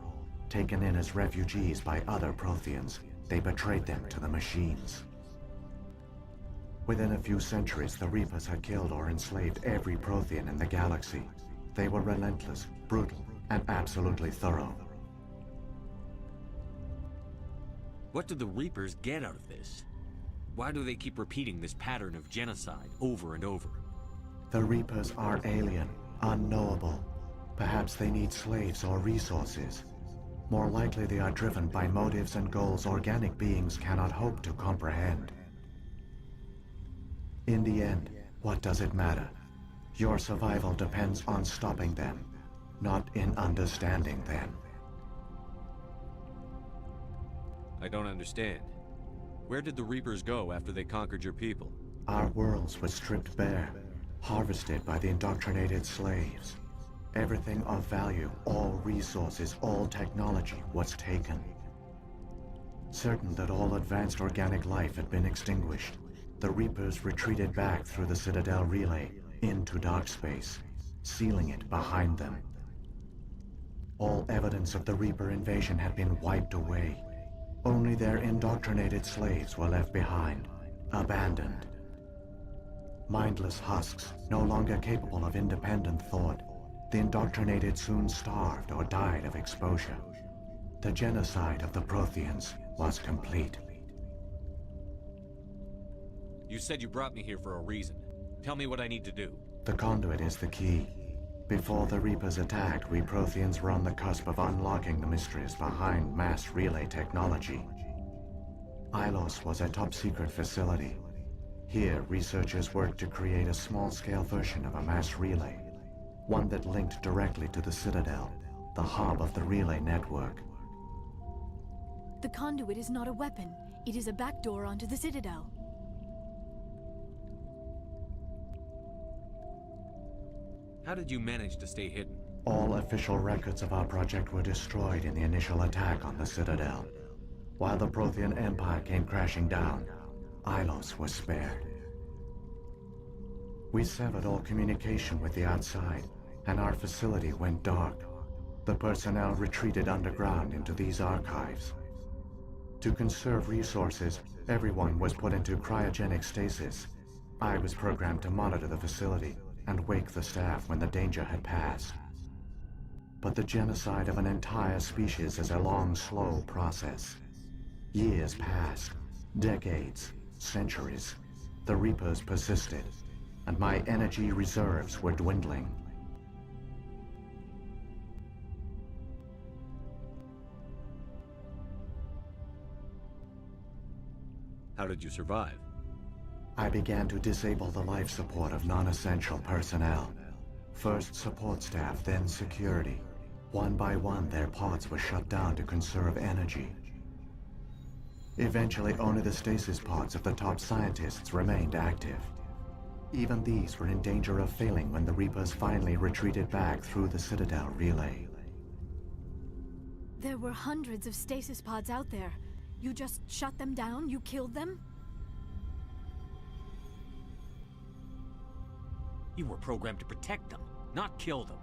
H: Taken in as refugees by other Protheans, they betrayed them to the machines. Within a few centuries, the Reapers had killed or enslaved every Prothean in the galaxy. They were relentless, brutal, and absolutely thorough.
B: What did the Reapers get out of this? Why do they keep repeating this pattern of genocide over and over?
H: The Reapers are alien, unknowable. Perhaps they need slaves or resources. More likely they are driven by motives and goals organic beings cannot hope to comprehend. In the end, what does it matter? Your survival depends on stopping them, not in understanding them.
B: I don't understand. Where did the Reapers go after they conquered your people?
H: Our worlds were stripped bare, harvested by the indoctrinated slaves. Everything of value, all resources, all technology was taken. Certain that all advanced organic life had been extinguished, the Reapers retreated back through the Citadel relay into dark space, sealing it behind them. All evidence of the Reaper invasion had been wiped away. Only their indoctrinated slaves were left behind, abandoned. Mindless husks, no longer capable of independent thought. The indoctrinated soon starved or died of exposure. The genocide of the Protheans was complete.
B: You said you brought me here for a reason. Tell me what I need to do.
H: The conduit is the key. Before the Reapers attacked, we Protheans were on the cusp of unlocking the mysteries behind mass relay technology. Ilos was a top-secret facility. Here, researchers worked to create a small-scale version of a mass relay, one that linked directly to the Citadel, the hub of the relay network.
D: The conduit is not a weapon. It is a backdoor onto the Citadel.
B: How did you manage to stay hidden?
H: All official records of our project were destroyed in the initial attack on the Citadel. While the Prothean Empire came crashing down, Ilos was spared. We severed all communication with the outside, and our facility went dark. The personnel retreated underground into these archives. To conserve resources, everyone was put into cryogenic stasis. I was programmed to monitor the facility and wake the staff when the danger had passed. But the genocide of an entire species is a long, slow process. Years passed, decades, centuries. The Reapers persisted, and my energy reserves were dwindling.
B: How did you survive?
H: I began to disable the life support of non-essential personnel. First support staff, then security. One by one, their pods were shut down to conserve energy. Eventually, only the stasis pods of the top scientists remained active. Even these were in danger of failing when the Reapers finally retreated back through the Citadel relay.
D: There were hundreds of stasis pods out there. You just shut them down? You killed them?
B: You were programmed to protect them, not kill them.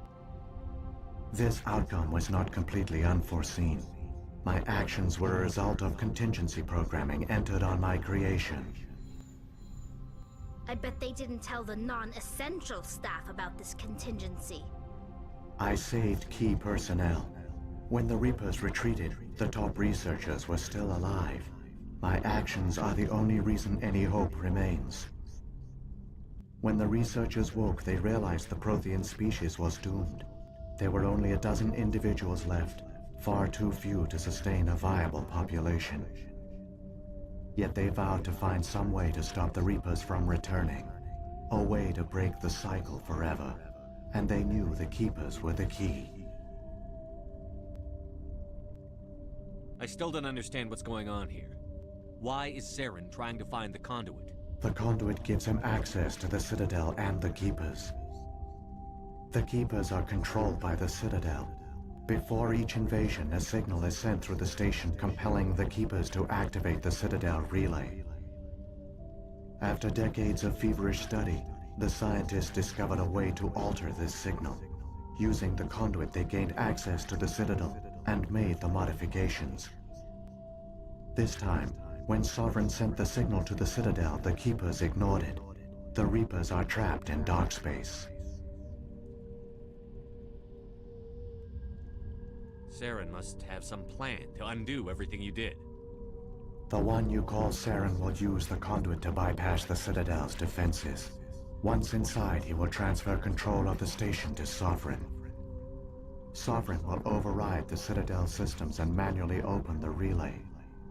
H: This outcome was not completely unforeseen. My actions were a result of contingency programming entered on my creation.
J: I bet they didn't tell the non-essential staff about this contingency.
H: I saved key personnel. When the Reapers retreated, the top researchers were still alive. My actions are the only reason any hope remains. When the researchers woke, they realized the Prothean species was doomed. There were only a dozen individuals left, far too few to sustain a viable population. Yet they vowed to find some way to stop the Reapers from returning, a way to break the cycle forever, and they knew the Keepers were the key.
B: I still don't understand what's going on here. Why is Saren trying to find the conduit?
H: The conduit gives him access to the Citadel and the Keepers. The Keepers are controlled by the Citadel. Before each invasion, a signal is sent through the station compelling the Keepers to activate the Citadel relay. After decades of feverish study, the scientists discovered a way to alter this signal. Using the conduit, they gained access to the Citadel and made the modifications. This time, when Sovereign sent the signal to the Citadel, the Keepers ignored it. The Reapers are trapped in dark space.
B: Saren must have some plan to undo everything you did.
H: The one you call Saren will use the conduit to bypass the Citadel's defenses. Once inside, he will transfer control of the station to Sovereign. Sovereign will override the Citadel systems and manually open the relay,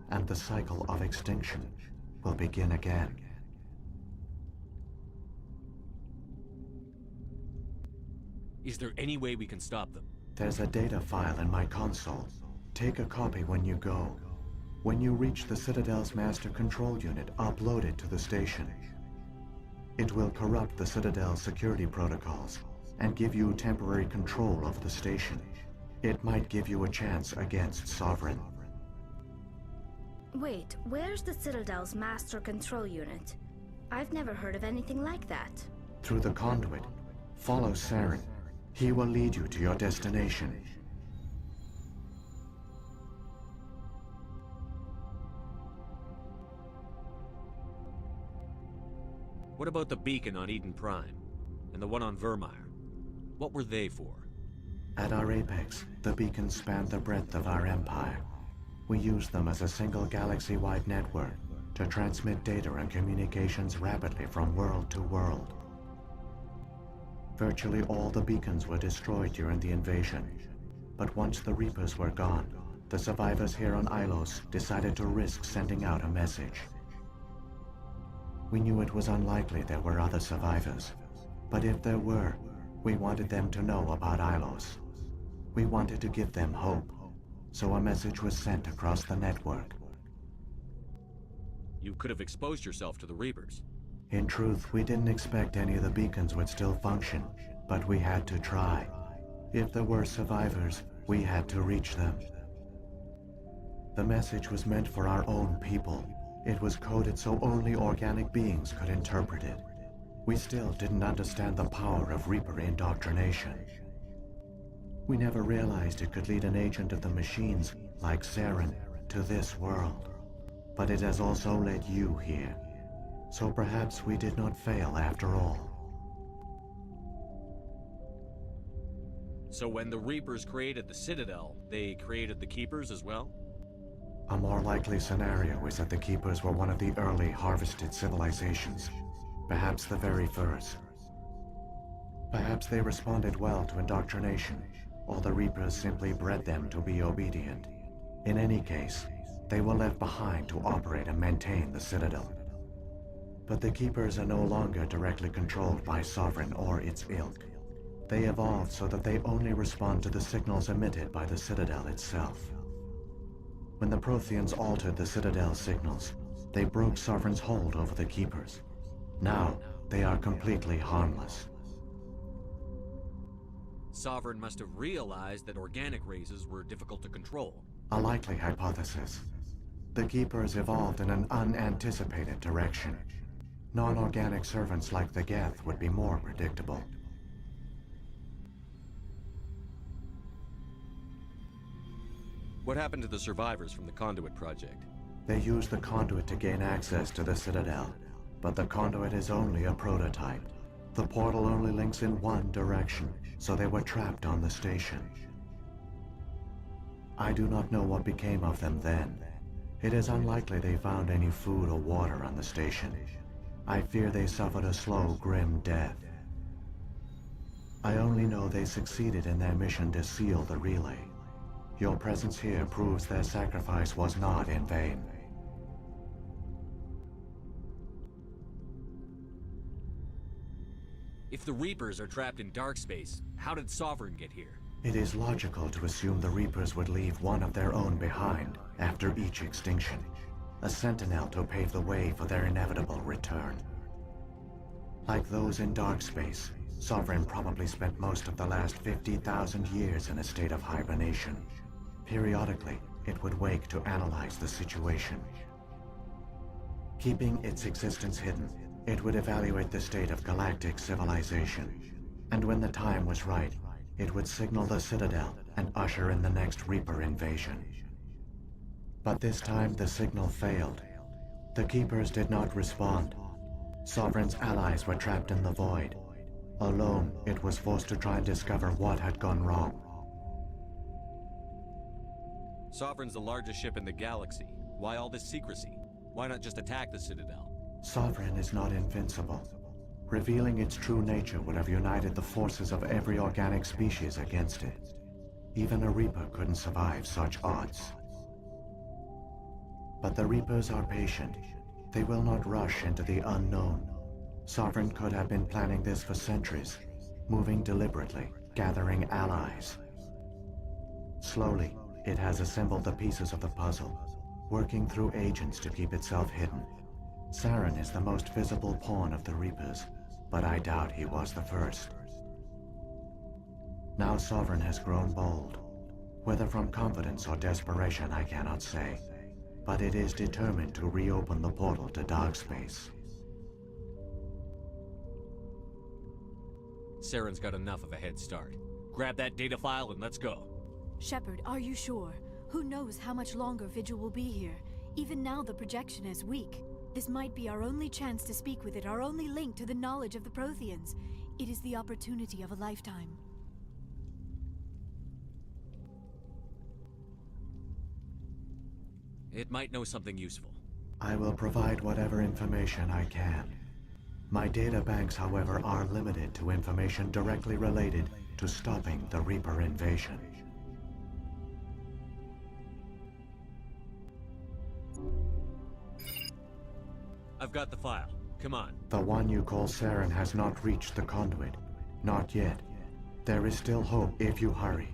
H: and the cycle of extinction will begin again.
B: Is there any way we can stop them?
H: There's a data file in my console. Take a copy when you go. When you reach the Citadel's master control unit, upload it to the station. It will corrupt the Citadel's security protocols and give you temporary control of the station. It might give you a chance against Sovereign.
J: Wait, where's the Citadel's master control unit? I've never heard of anything like that.
H: Through the conduit, follow Saren. He will lead you to your destination.
B: What about the beacon on Eden Prime? And the one on Vermeer? What were they for?
H: At our apex, the beacons spanned the breadth of our empire. We used them as a single galaxy-wide network to transmit data and communications rapidly from world to world. Virtually all the beacons were destroyed during the invasion, but once the Reapers were gone, the survivors here on Ilos decided to risk sending out a message. We knew it was unlikely there were other survivors, but if there were, we wanted them to know about Ilos. We wanted to give them hope, so a message was sent across the network.
B: You could have exposed yourself to the Reapers.
H: In truth, we didn't expect any of the beacons would still function, but we had to try. If there were survivors, we had to reach them. The message was meant for our own people. It was coded so only organic beings could interpret it. We still didn't understand the power of Reaper indoctrination. We never realized it could lead an agent of the machines, like Saren, to this world. But it has also led you here. So perhaps we did not fail after all.
B: So when the Reapers created the Citadel, they created the Keepers as well?
H: A more likely scenario is that the Keepers were one of the early harvested civilizations, perhaps the very first. Perhaps they responded well to indoctrination, or the Reapers simply bred them to be obedient. In any case, they were left behind to operate and maintain the Citadel. But the Keepers are no longer directly controlled by Sovereign or its ilk. They evolved so that they only respond to the signals emitted by the Citadel itself. When the Protheans altered the Citadel's signals, they broke Sovereign's hold over the Keepers. Now, they are completely harmless.
B: Sovereign must have realized that organic races were difficult to control.
H: A likely hypothesis. The Keepers evolved in an unanticipated direction. Non-organic servants like the Geth would be more predictable.
B: What happened to the survivors from the Conduit project?
H: They used the Conduit to gain access to the Citadel, but the Conduit is only a prototype. The portal only links in one direction, so they were trapped on the station. I do not know what became of them then. It is unlikely they found any food or water on the station. I fear they suffered a slow, grim death. I only know they succeeded in their mission to seal the relay. Your presence here proves their sacrifice was not in vain.
B: If the Reapers are trapped in dark space, how did Sovereign get here?
H: It is logical to assume the Reapers would leave one of their own behind after each extinction. A sentinel to pave the way for their inevitable return. Like those in dark space, Sovereign probably spent most of the last 50,000 years in a state of hibernation. Periodically, it would wake to analyze the situation. Keeping its existence hidden, it would evaluate the state of galactic civilization. And when the time was right, it would signal the Citadel and usher in the next Reaper invasion. But this time the signal failed. The Keepers did not respond. Sovereign's allies were trapped in the void. Alone, it was forced to try and discover what had gone wrong.
B: Sovereign's the largest ship in the galaxy. Why all this secrecy? Why not just attack the Citadel?
H: Sovereign is not invincible. Revealing its true nature would have united the forces of every organic species against it. Even a Reaper couldn't survive such odds. But the Reapers are patient. They will not rush into the unknown. Sovereign could have been planning this for centuries, moving deliberately, gathering allies. Slowly, it has assembled the pieces of the puzzle, working through agents to keep itself hidden. Saren is the most visible pawn of the Reapers, but I doubt he was the first. Now Sovereign has grown bold. Whether from confidence or desperation, I cannot say. But it is determined to reopen the portal to dark space.
B: Saren's got enough of a head start. Grab that data file and let's go.
D: Shepard, are you sure? Who knows how much longer Vigil will be here? Even now the projection is weak. This might be our only chance to speak with it, our only link to the knowledge of the Protheans. It is the opportunity of a lifetime.
B: It might know something useful.
H: I will provide whatever information I can. My data banks, however, are limited to information directly related to stopping the Reaper invasion.
B: I've got the file. Come on.
H: The one you call Saren has not reached the conduit. Not yet. There is still hope if you hurry.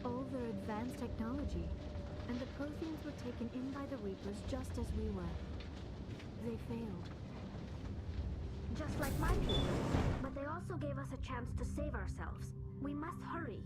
D: All their advanced technology, and the Protheans were taken in by the Reapers just as we were. They failed.
J: just like my people. But they also gave us a chance to save ourselves. We must hurry.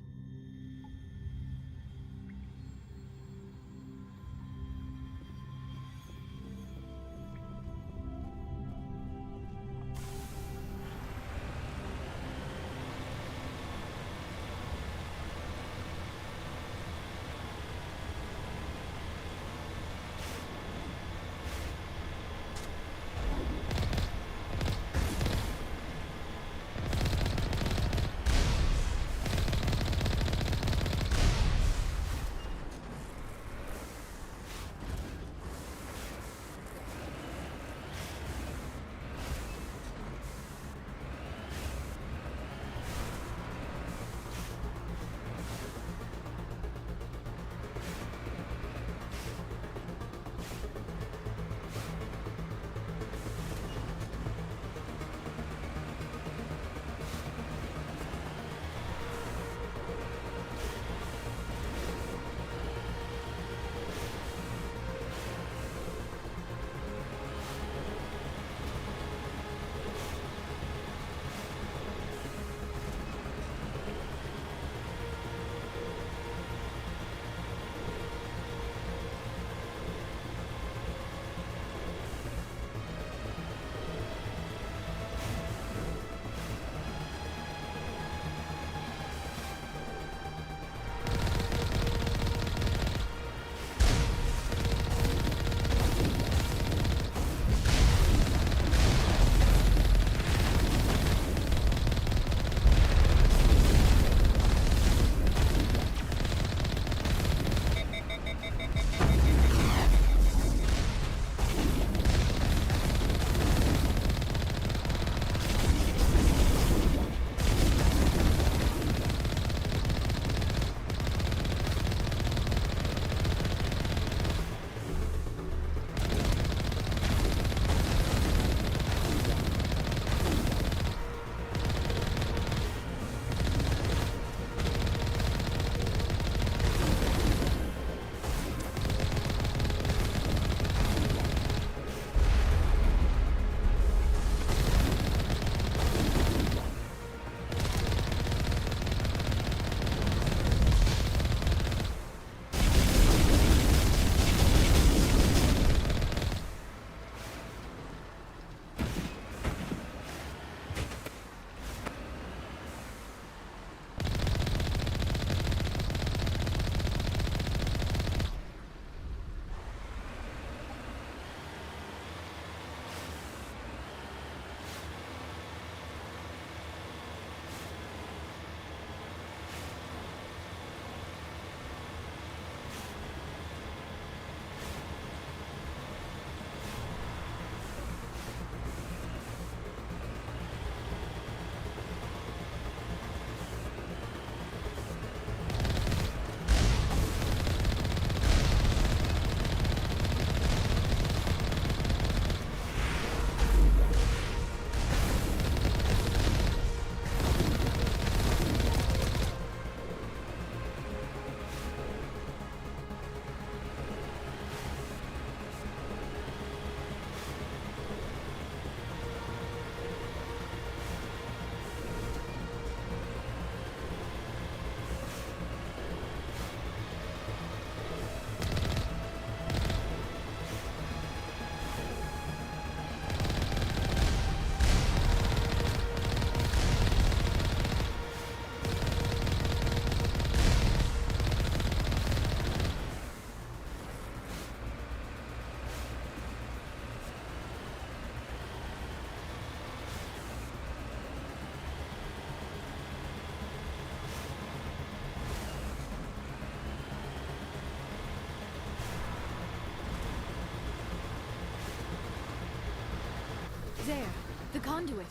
D: There, the conduit.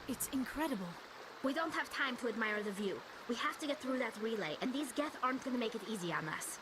D: It's incredible.
J: We don't have time to admire the view. We have to get through that relay, and these Geth aren't gonna make it easy on us.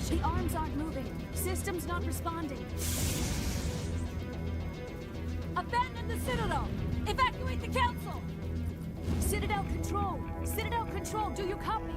D: The arms aren't moving. System's not responding.
U: Abandon the Citadel! Evacuate the Council!
D: Citadel Control! Citadel Control, do you copy?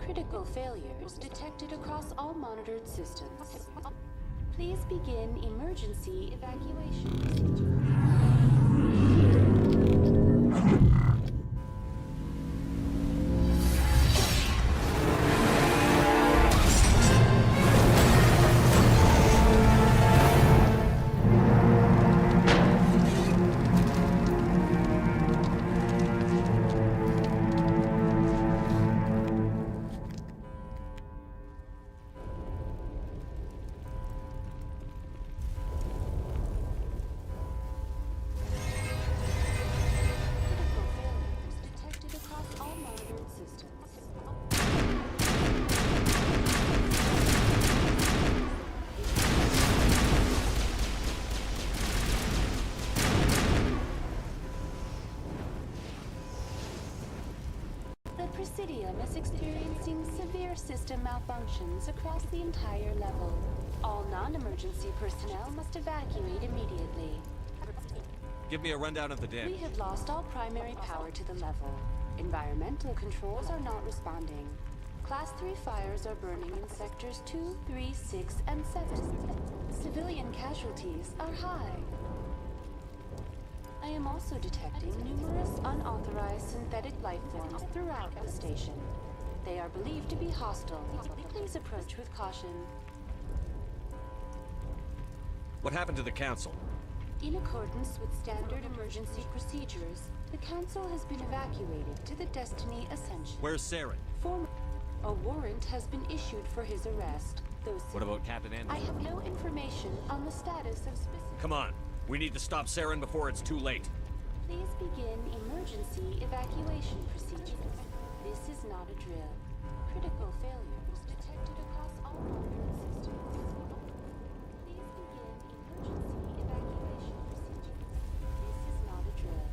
Q: Critical failures detected across all monitored systems. Please begin emergency evacuation. Presidium is experiencing severe system malfunctions across the entire level. All non-emergency personnel must evacuate immediately.
B: Give me a rundown of the damage.
Q: We have lost all primary power to the level. Environmental controls are not responding. Class 3 fires are burning in sectors 2, 3, 6, and 7. Civilian casualties are high. I am also detecting numerous unauthorized synthetic life forms throughout the station. They are believed to be hostile. Please approach with caution.
B: What happened to the Council?
Q: In accordance with standard emergency procedures, the Council has been evacuated to the Destiny Ascension.
B: Where's Saren?
Q: A warrant has been issued for his arrest.
B: What about Captain Anderson?
Q: I have no information on the status of specific...
B: Come on. We need to stop Saren before it's too late.
Q: Please begin emergency evacuation procedures. This is not a drill. Critical failures detected across all monitored systems. Please begin emergency evacuation procedures. This is not a drill.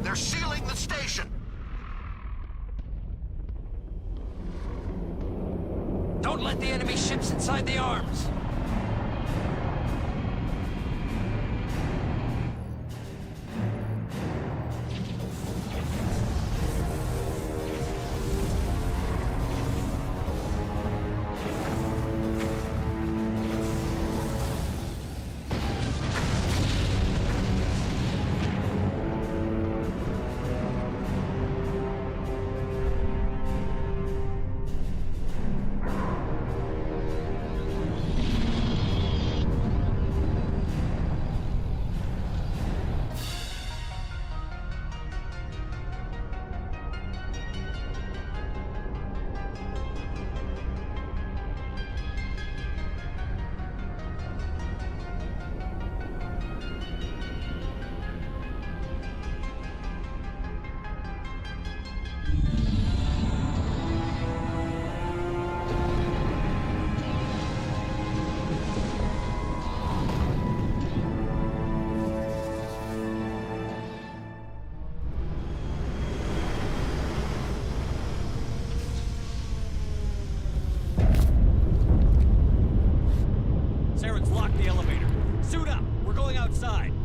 L: They're sealing the station!
F: Don't let the enemy ships inside the arms!
E: going outside.